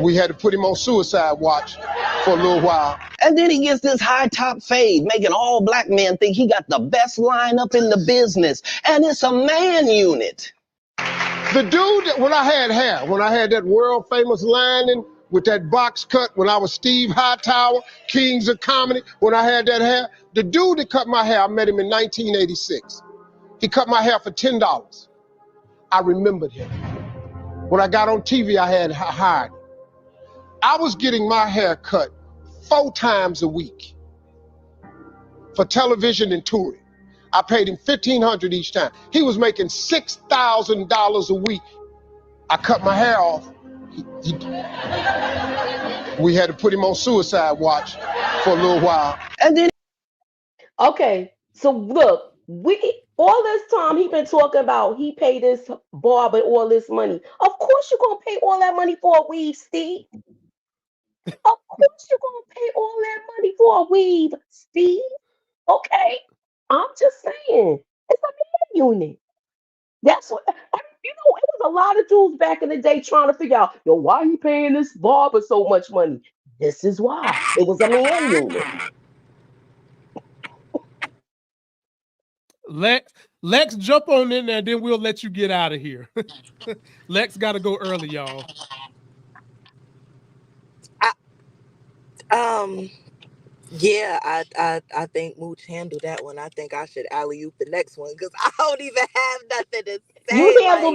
Q: We had to put him on suicide watch for a little while.
I: And then he gets this high top fade, making all black men think he got the best lineup in the business. And it's a man unit.
Q: The dude that when I had hair, when I had that world famous lining with that box cut, when I was Steve Hightower, Kings of Comedy, when I had that hair, the dude that cut my hair, I met him in 1986. He cut my hair for $10. I remembered him. When I got on TV, I had hired him. I was getting my hair cut 4 times a week for television and touring. I paid him $1,500 each time. He was making $6,000 a week. I cut my hair off. We had to put him on suicide watch for a little while.
I: And then,
L: okay, so look, all this time he been talking about he paid this barber all this money. Of course course you're gonna pay all that money for a weave, Steve. Of course you're gonna pay all that money for a weave, Steve. Okay, I'm just saying it's a man unit. That's what it was a lot of dudes back in the day trying to figure out, yo, why he paying this barber so much money? This is why. It was a man unit.
A: Lex, jump on in there, then we'll let you get out of here. Lex got to go early, y'all.
J: Yeah, I think Mooch handled that one. I think I should alley oop the next one because I don't even have nothing to say.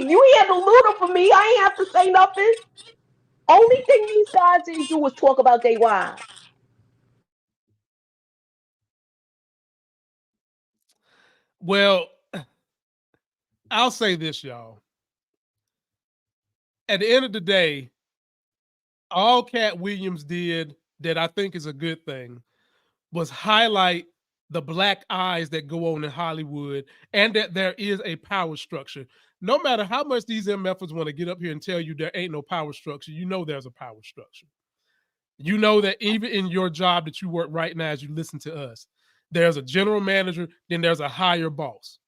L: You handle Luda for me. I ain't have to say nothing. Only thing these guys didn't do was talk about their wives.
A: Well, I'll say this, y'all. At the end of the day, all Cat Williams did that I think is a good thing was highlight the black eyes that go on in Hollywood and that there is a power structure. No matter how much these MFers want to get up here and tell you there ain't no power structure, you know there's a power structure. You know that even in your job that you work right now as you listen to us, there's a general manager, then there's a higher boss.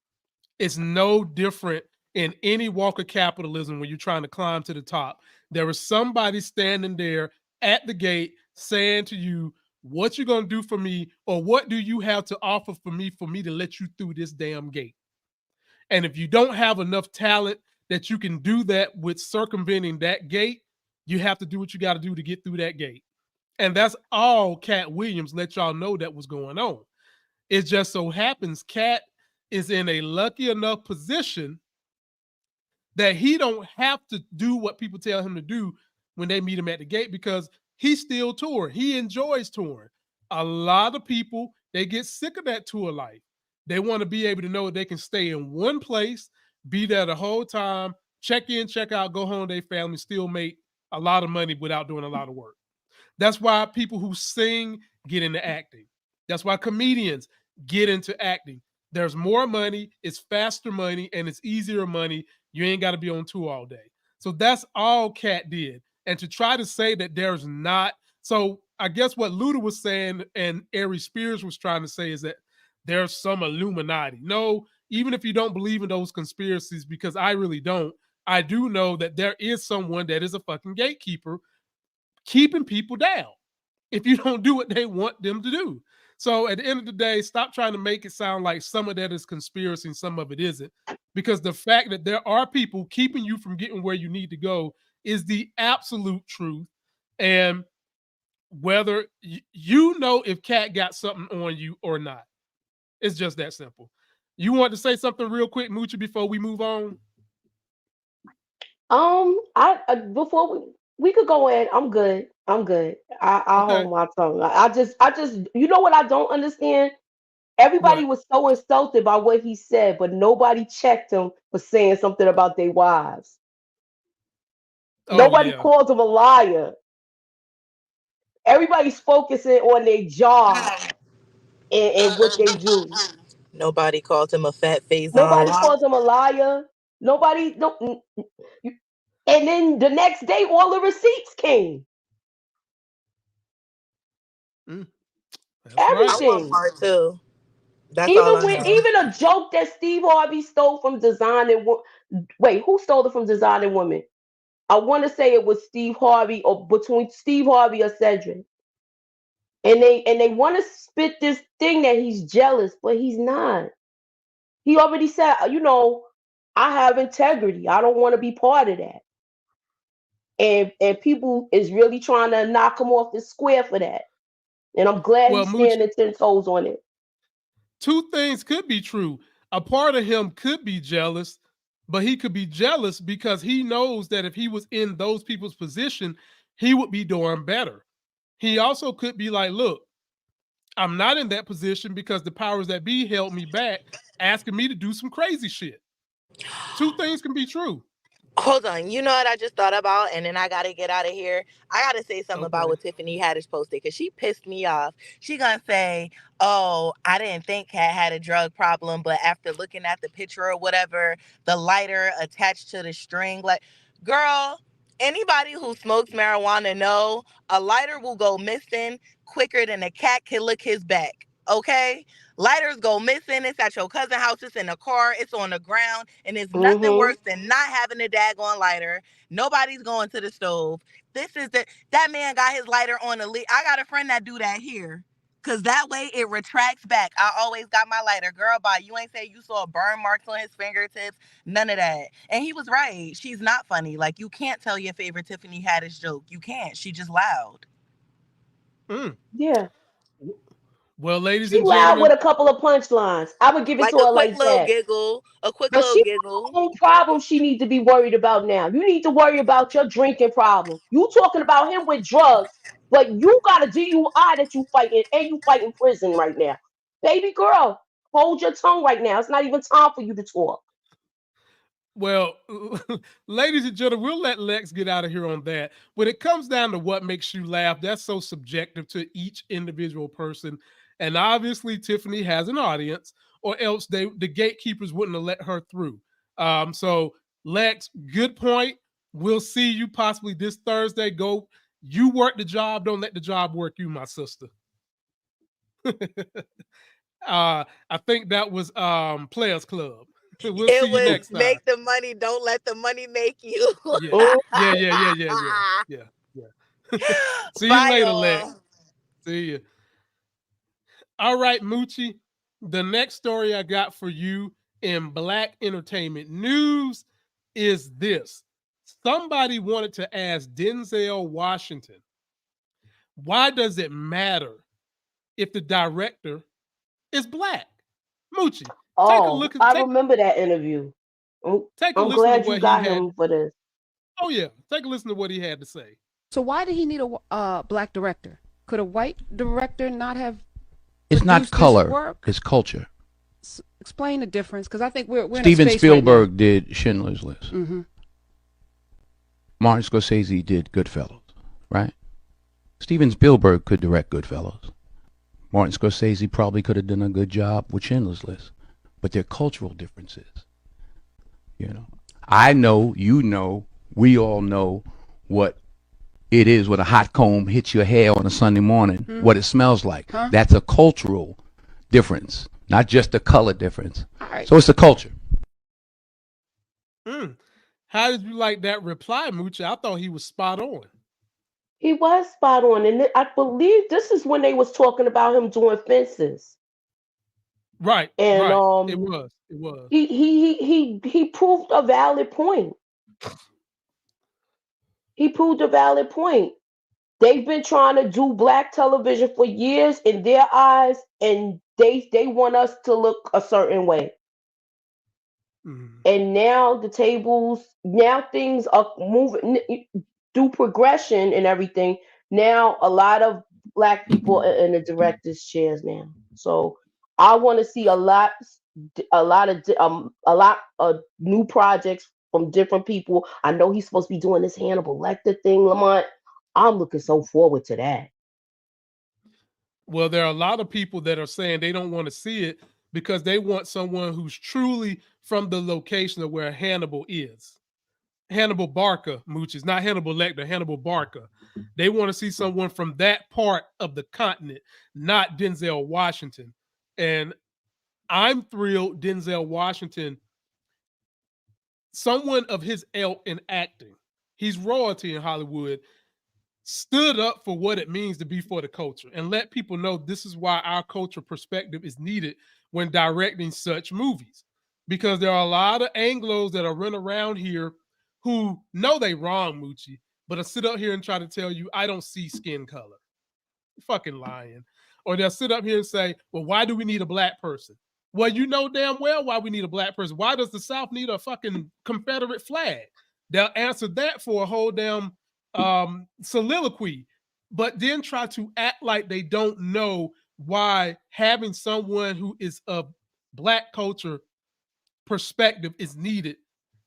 A: It's no different in any walk of capitalism when you're trying to climb to the top. There is somebody standing there at the gate saying to you, what you going to do for me, or what do you have to offer for me to let you through this damn gate? And if you don't have enough talent that you can do that with circumventing that gate, you have to do what you got to do to get through that gate. And that's all Cat Williams let y'all know that was going on. It just so happens Cat is in a lucky enough position that he don't have to do what people tell him to do when they meet him at the gate because he's still touring. He enjoys touring. A lot of people, they get sick of that tour life. They want to be able to know they can stay in one place, be there the whole time, check in, check out, go home to their family, still make a lot of money without doing a lot of work. That's why people who sing get into acting. That's why comedians get into acting. There's more money, it's faster money, and it's easier money. You ain't got to be on tour all day. So that's all Cat did. And to try to say that there's not, so I guess what Luda was saying and Ari Spears was trying to say is that there's some Illuminati. No, even if you don't believe in those conspiracies, because I really don't, I do know that there is someone that is a fucking gatekeeper keeping people down if you don't do what they want them to do. So at the end of the day, stop trying to make it sound like some of that is conspiracy and some of it isn't. Because the fact that there are people keeping you from getting where you need to go is the absolute truth. And whether you know if Cat got something on you or not. It's just that simple. You want to say something real quick, Moochie, before we move on?
L: I before we could go in. I'm good. I'm good. I
A: Okay.
L: hold my tongue. I just you know what I don't understand? Everybody
A: What?
L: was so insulted by what he said, but nobody checked him for saying something about their wives.
A: Oh,
L: Nobody
A: yeah.
L: called him a liar. Everybody's focusing on their job and what they do.
J: Nobody called him a fat
L: Nobody
J: faison.
L: calls him a liar. Nobody no. And then the next day, all the receipts came.
A: That's right.
J: I want
L: Everything.
J: part two. That's all
L: Even
J: I
L: when
J: know.
L: even a joke that Steve Harvey stole from Designing Wait, who stole it from Designing Women? I want to say it was Steve Harvey or between Steve Harvey or Cedric. And they want to spit this thing that he's jealous, but he's not. He already said, I have integrity. I don't want to be part of that. And people is really trying to knock him off the square for that. And I'm glad
A: Well,
L: he's
A: Moochie,
L: standing 10 toes on it.
A: two things could be true. A part of him could be jealous, but he could be jealous because he knows that if he was in those people's position, he would be doing better. He also could be like, look, I'm not in that position because the powers that be held me back, asking me to do some crazy shit. Two things can be true.
J: Hold on, you know what I just thought about, and then I gotta get out of here. I gotta say something about
A: Okay.
J: what Tiffany Haddish posted because she pissed me off. She gonna say, "Oh, I didn't think Cat had a drug problem, but after looking at the picture or whatever, the lighter attached to the string, like, Girl, anybody who smokes marijuana know a lighter will go missing quicker than a cat can lick his back. Okay? Lighters go missing. It's at your cousin's house. It's in the car. It's on the ground. And it's nothing worse than not having a daggone lighter. Nobody's going to the stove. That man got his lighter on the lead. I got a friend that do that here. Cause that way it retracts back. I always got my lighter. Girl, bye. You ain't say you saw burn marks on his fingertips. None of that. And he was right. She's not funny. Like, you can't tell your favorite Tiffany Haddish joke. You can't. She just loud.
L: Yeah.
A: Well, ladies
L: She
A: and
L: loud
A: gentlemen,
L: with a couple of punchlines. I would give it
J: Like
L: to
J: a
L: her
J: quick
L: like
J: little
L: that.
J: giggle. A quick
L: But
J: little
L: she
J: giggle.
L: own problem she needs to be worried about now. You need to worry about your drinking problem. You talking about him with drugs, but you got a DUI that you fighting and you fighting prison right now. Baby girl, hold your tongue right now. It's not even time for you to talk.
A: well, ladies and gentlemen, we'll let Lex get out of here on that. When it comes down to what makes you laugh, that's so subjective to each individual person. And obviously, Tiffany has an audience, or else the gatekeepers wouldn't have let her through. So, Lex, good point. We'll see you possibly this Thursday. Go, you work the job. Don't let the job work you, my sister. I think that was Players Club. We'll see
J: It
A: you
J: was
A: next time.
J: make the money, don't let the money make you.
A: Yeah. See you
J: Bye,
A: later,
J: y'all.
A: Lex. See you. All right, Moochie. The next story I got for you in Black entertainment news is this. Somebody wanted to ask Denzel Washington, why does it matter if the director is Black? Moochie, take a look at
L: I remember that interview.
A: take a
L: I'm
A: listen to
L: glad you
A: what he
L: got
A: had.
L: him for this.
A: Oh yeah, take a listen to what he had to say.
R: So why did he need a black director? Could a white director not have?
S: It's not
R: produced this
S: color,
R: work?
S: it's culture.
R: Explain the difference, because I think we're in
S: Steven
R: a space
S: Spielberg
R: right
S: did Schindler's List.
R: now.
S: Martin Scorsese did Goodfellas, right? Steven Spielberg could direct Goodfellas. Martin Scorsese probably could have done a good job with Schindler's List, but they're cultural differences. You know, I know, you know, we all know what it is when a hot comb hits your hair on a Sunday morning, what it smells like.
R: Huh?
S: That's a cultural difference, not just a color difference.
R: Right.
S: So it's the culture.
A: How did you like that reply, Moochie? I thought he was spot on.
L: He was spot on, and I believe this is when they was talking about him doing Fences.
A: Right,
L: And
A: right. It was.
L: he proved a valid point. He proved a valid point. They've been trying to do black television for years in their eyes, and they want us to look a certain way. And now things are moving through progression and everything. Now a lot of black people are in the directors' chairs now. So I want to see a lot of new projects from different people. I know he's supposed to be doing this Hannibal Lecter thing, Lamont. I'm looking so forward to that.
A: Well, there are a lot of people that are saying they don't want to see it because they want someone who's truly from the location of where Hannibal is. Hannibal Barker, Moochie's not Hannibal Lecter, Hannibal Barker. They want to see someone from that part of the continent, not Denzel Washington. And I'm thrilled Denzel Washington, someone of his ilk in acting, he's royalty in Hollywood, stood up for what it means to be for the culture and let people know this is why our culture perspective is needed when directing such movies. Because there are a lot of Anglos that are running around here who know they wrong, Moochie, but will sit up here and try to tell you, I don't see skin color. You're fucking lying. Or they'll sit up here and say, well, why do we need a black person? Well, you know damn well why we need a black person. Why does the South need a fucking Confederate flag? They'll answer that for a whole damn soliloquy, but then try to act like they don't know why having someone who is of black culture perspective is needed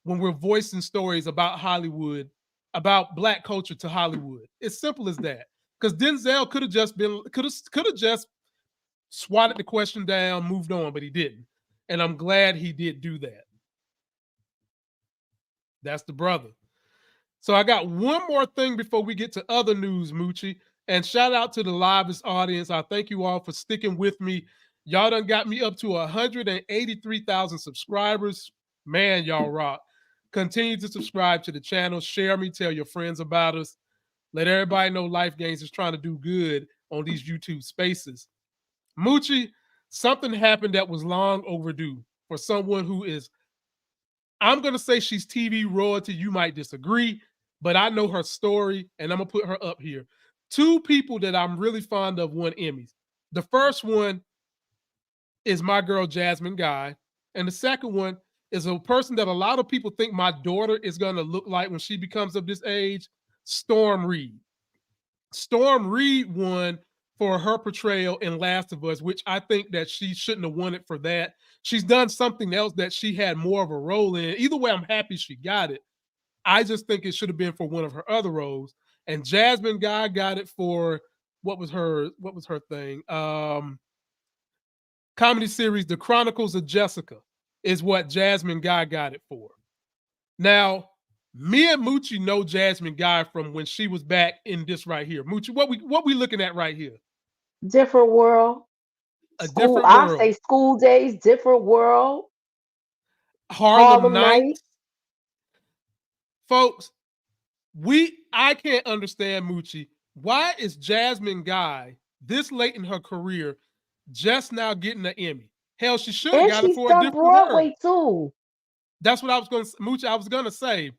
A: when we're voicing stories about Hollywood, about black culture to Hollywood. It's simple as that. Because Denzel could have just swatted the question down, moved on, but he didn't. And I'm glad he did do that. That's the brother. So I got one more thing before we get to other news, Moochie. And shout out to the livest audience. I thank you all for sticking with me. Y'all done got me up to 183,000 subscribers. Man, y'all rock. Continue to subscribe to the channel. Share me. Tell your friends about us. Let everybody know Life Gains is trying to do good on these YouTube spaces. Moochie, something happened that was long overdue for someone who is, I'm going to say she's TV royalty. You might disagree, but I know her story, and I'm going to put her up here. Two people that I'm really fond of won Emmys. The first one is my girl, Jasmine Guy. And the second one is a person that a lot of people think my daughter is going to look like when she becomes of this age, Storm Reed. Storm Reed won for her portrayal in Last of Us, which I think that she shouldn't have won it for that. She's done something else that she had more of a role in. Either way, I'm happy she got it. I just think it should have been for one of her other roles. And Jasmine Guy got it for what was her thing? Comedy series The Chronicles of Jessica is what Jasmine Guy got it for. Now, me and Moochie know Jasmine Guy from when she was back in this right here. Moochie, what we looking at right here?
L: Different world.
A: A
L: School,
A: different
L: I
A: world.
L: say School Days, Different World.
A: Harlem Nights. Folks, I can't understand Moochie. Why is Jasmine Guy this late in her career just now getting an Emmy? Hell, she should have
L: And
A: got it
L: she's
A: for A
L: done
A: Different World.
L: Broadway too.
A: That's what I was going to, Moochie, I was going to say.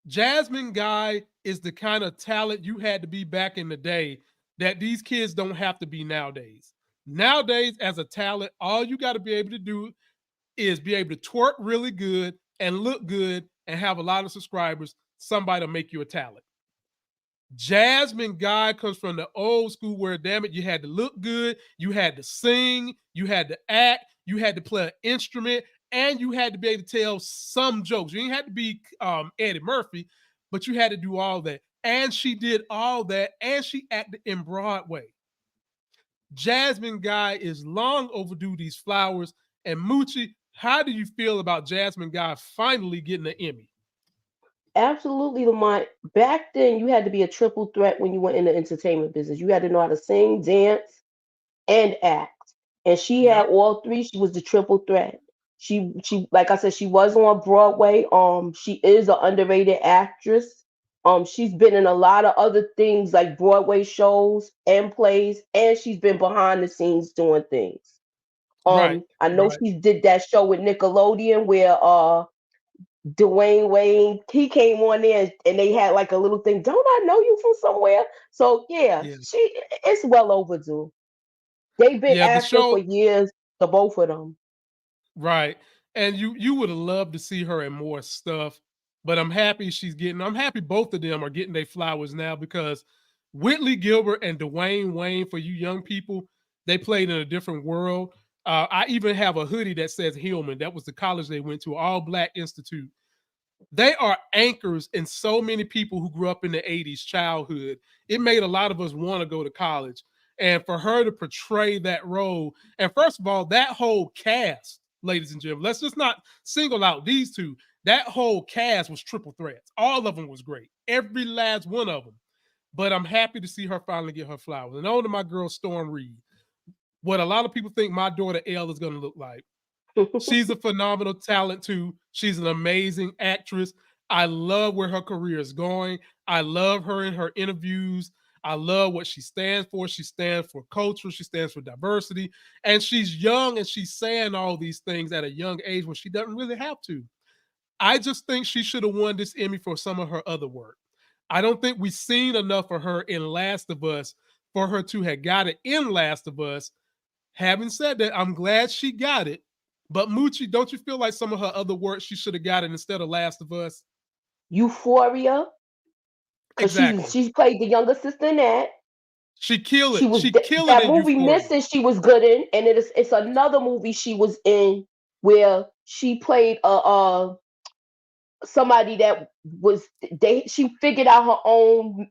A: Jasmine Guy is the kind of talent you had to be back in the day that these kids don't have to be nowadays. Nowadays, as a talent, all you got to be able to do is be able to twerk really good and look good and have a lot of subscribers. Somebody will make you a talent. Jasmine Guy comes from the old school where, damn it, you had to look good, you had to sing, you had to act, you had to play an instrument, and you had to be able to tell some jokes. You didn't have to be Eddie Murphy, but you had to do all that. And she did all that, and she acted in Broadway. Jasmine Guy is long overdue these flowers. And Moochie, how do you feel about Jasmine Guy finally getting an Emmy?
L: Absolutely, Lamont. Back then, you had to be a triple threat when you went in the entertainment business. You had to know how to sing, dance, and act. And she had all three. She was the triple threat. She, like I said, she was on Broadway. She is an underrated actress. She's been in a lot of other things like Broadway shows and plays, and she's been behind the scenes doing things. I know she did that show with Nickelodeon where Dwayne Wayne, he came on there and they had like a little thing. Don't I know you from somewhere? So yeah. It's well overdue. They've been acting for years, the both of them.
A: Right. And you would have loved to see her in more stuff, but I'm happy I'm happy both of them are getting their flowers now because Whitley Gilbert and Dwayne Wayne, for you young people, they played in a different world. I even have a hoodie that says Hillman. That was the college they went to, All Black Institute. They are anchors in so many people who grew up in the 80s childhood. It made a lot of us want to go to college. And for her to portray that role, and first of all, that whole cast, ladies and gentlemen, let's just not single out these two. That whole cast was triple threats. All of them was great. Every last one of them. But I'm happy to see her finally get her flowers. And on to my girl, Storm Reed. What a lot of people think my daughter Elle is going to look like. She's a phenomenal talent too. She's an amazing actress. I love where her career is going. I love her in her interviews. I love what she stands for. She stands for culture. She stands for diversity. And she's young and she's saying all these things at a young age when she doesn't really have to. I just think she should have won this Emmy for some of her other work. I don't think we've seen enough of her in Last of Us for her to have got it in Last of Us. Having said that, I'm glad she got it. But Moochie, don't you feel like some of her other work she should have got it instead of Last of Us?
L: Euphoria.
A: Exactly.
L: She played the younger sister in that.
A: She killed it.
L: She killed that movie
A: Euphoria.
L: Missing. She was good in, and it's another movie she was in where she played somebody that was she figured out her own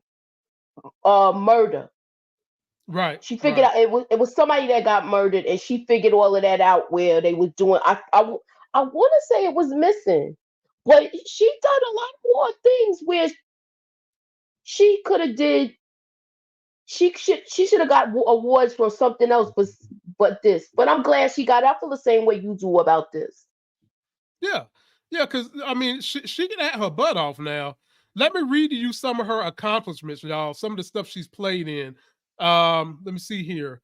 L: murder.
A: Right.
L: She figured out it was somebody that got murdered, and she figured all of that out where they was doing. I want to say it was Missing, But she done a lot more things where she could have did. She should have got awards for something else, but this. But I'm glad she got. I feel the same way you do about this.
A: Yeah, yeah, because I mean, she can act her butt off now. Let me read to you some of her accomplishments, y'all. Some of the stuff she's played in. Let me see here.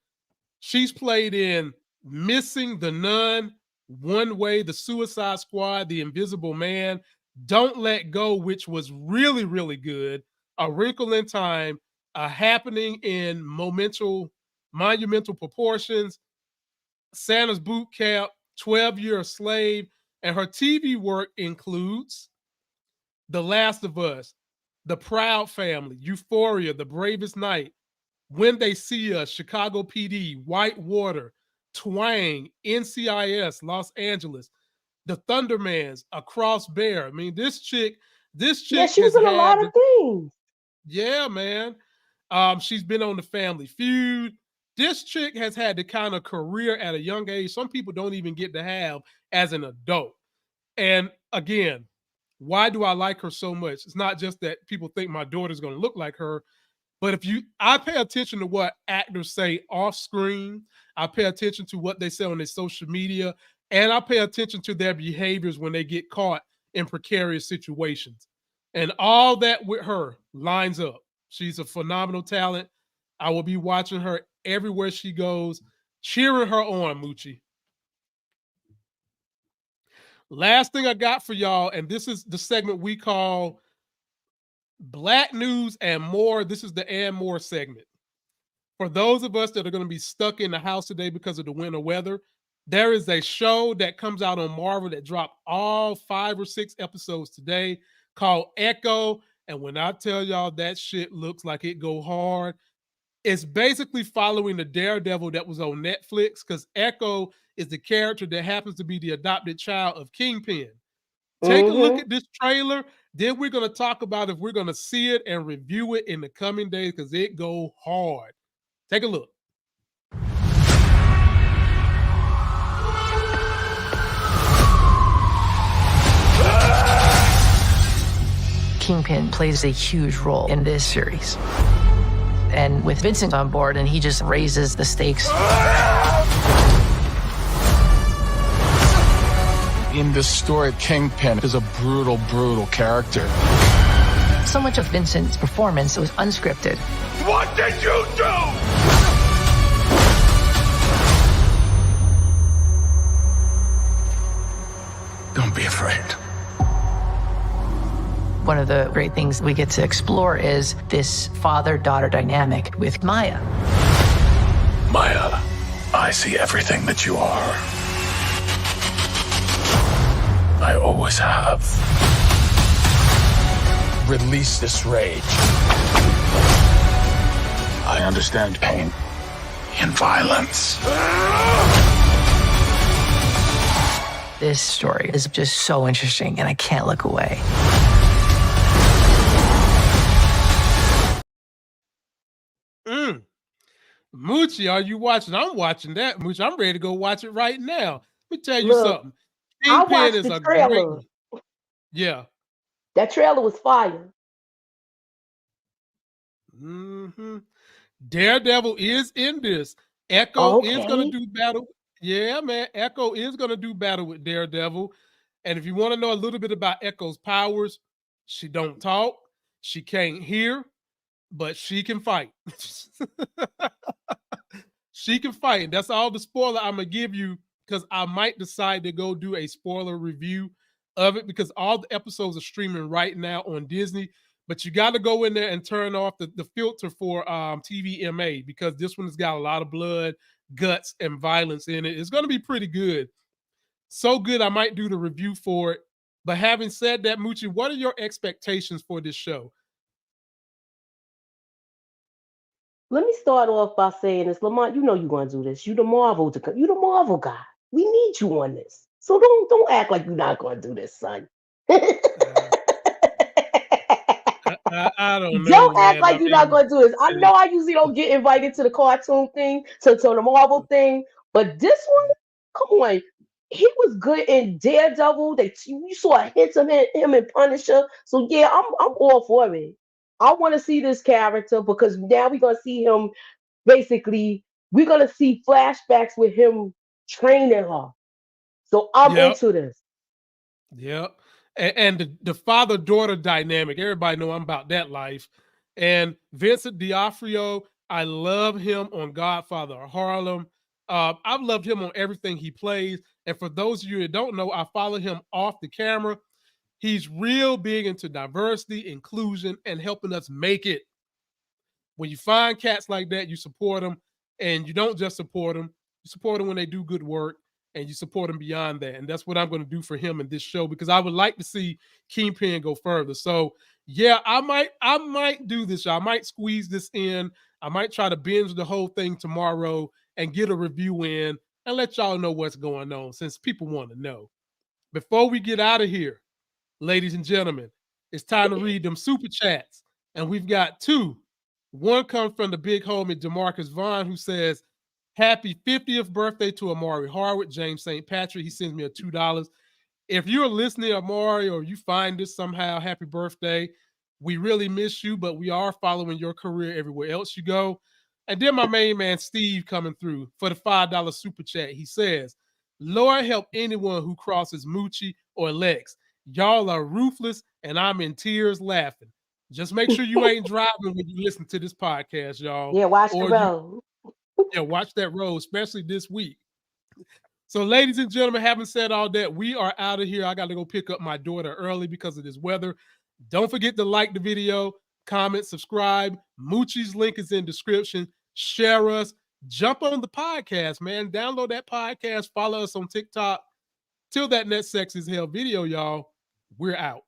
A: She's played in Missing, The Nun, One Way, The Suicide Squad, The Invisible Man, Don't Let Go, which was really, really good. A Wrinkle in Time, A Happening in Monumental Proportions, Santa's Boot Camp, 12-Year Slave, and her TV work includes The Last of Us, The Proud Family, Euphoria, The Bravest Night, When They See Us, Chicago PD, White Water, Twang, NCIS, Los Angeles, The Thundermans, Across Bear. I mean, this chick
L: Yeah, she was
A: has
L: in a lot
A: had,
L: of things.
A: yeah, man. She's been on the Family Feud. This chick has had the kind of career at a young age some people don't even get to have as an adult. And again, why do I like her so much? It's not just that people think my daughter's going to look like her, but I pay attention to what actors say off screen. I pay attention to what they say on their social media, and I pay attention to their behaviors when they get caught in precarious situations. And all that with her lines up. She's a phenomenal talent. I will be watching her everywhere she goes, cheering her on, Moochie. Last thing I got for y'all, and this is the segment we call Black News and More. This is the and more segment. For those of us that are going to be stuck in the house today because of the winter weather, there is a show that comes out on Marvel that dropped all 5 or 6 episodes today called Echo. And when I tell y'all that shit looks like it go hard, it's basically following the Daredevil that was on Netflix, because Echo is the character that happens to be the adopted child of Kingpin. Take a look at this trailer. Then we're going to talk about if we're going to see it and review it in the coming days, because it go hard. Take a look.
T: Kingpin plays a huge role in this series. And with Vincent on board, and he just raises the stakes.
U: In this story, Kingpin is a brutal, brutal character.
T: So much of Vincent's performance was unscripted.
K: What did you do?
U: Don't be afraid.
T: One of the great things we get to explore is this father-daughter dynamic with Maya.
U: Maya, I see everything that you are. I always have. Release this rage. I understand pain and violence.
T: This story is just so interesting, and I can't look away.
A: Moochie, are you watching? I'm watching that, Moochie. I'm ready to go watch it right now. Let me tell you
L: Look,
A: something.
L: I
A: Kingpin
L: watched
A: is
L: the
A: a
L: trailer.
A: great. Yeah.
L: That trailer was fire.
A: Daredevil is in this. Echo is going to do battle. Yeah, man. Echo is going to do battle with Daredevil. And if you want to know a little bit about Echo's powers, she don't talk, she can't hear, but she can fight. She can fight. That's all the spoiler I'm going to give you, because I might decide to go do a spoiler review of it, because all the episodes are streaming right now on Disney. But you got to go in there and turn off the filter for TVMA, because this one has got a lot of blood, guts, and violence in it. It's going to be pretty good. So good, I might do the review for it. But having said that, Moochie, what are your expectations for this show?
L: Let me start off by saying this, Lamont. You know you're gonna do this. You the Marvel guy. We need you on this. So don't act like you're not gonna do this, son.
A: I don't know.
L: Don't act like you're not gonna do this. I know I usually don't get invited to the cartoon thing, to the Marvel thing, but this one, come on. he was good in Daredevil. You saw a hint of him in Punisher. So yeah, I'm all for it. I want to see this character because now we're gonna see him. Basically, we're gonna see flashbacks with him training her. So I'm
A: Yep.
L: into this.
A: Yep. And the father-daughter dynamic, everybody know I'm about that life. And Vincent D'Onofrio, I love him on Godfather of Harlem. I've loved him on everything he plays. And for those of you that don't know, I follow him off the camera. He's real big into diversity, inclusion, and helping us make it. When you find cats like that, you support them, and you don't just support them. You support them when they do good work, and you support them beyond that. And that's what I'm going to do for him in this show because I would like to see Kingpin go further. So yeah, I might do this. I might squeeze this in. I might try to binge the whole thing tomorrow and get a review in and let y'all know what's going on since people want to know. Before we get out of here, ladies and gentlemen, it's time to read them super chats. And we've got two. One comes from the big homie Demarcus Vaughn, who says, Happy 50th birthday to Amari Harwood, James St. Patrick. He sends me a $2. If you're listening, Amari, or you find this somehow, happy birthday. We really miss you, but we are following your career everywhere else you go. And then my main man, Steve, coming through for the $5 super chat. He says, Lord help anyone who crosses Moochie or Lex. Y'all are ruthless, and I'm in tears laughing. Just make sure you ain't driving when you listen to this podcast, y'all.
L: Yeah, watch the
A: Or
L: road.
A: watch that road, especially this week. So, ladies and gentlemen, having said all that, we are out of here. I got to go pick up my daughter early because of this weather. Don't forget to like the video, comment, subscribe. Moochie's link is in description. Share us. Jump on the podcast, man. Download that podcast. Follow us on TikTok. Till that next Sex is Hell video, y'all. We're out.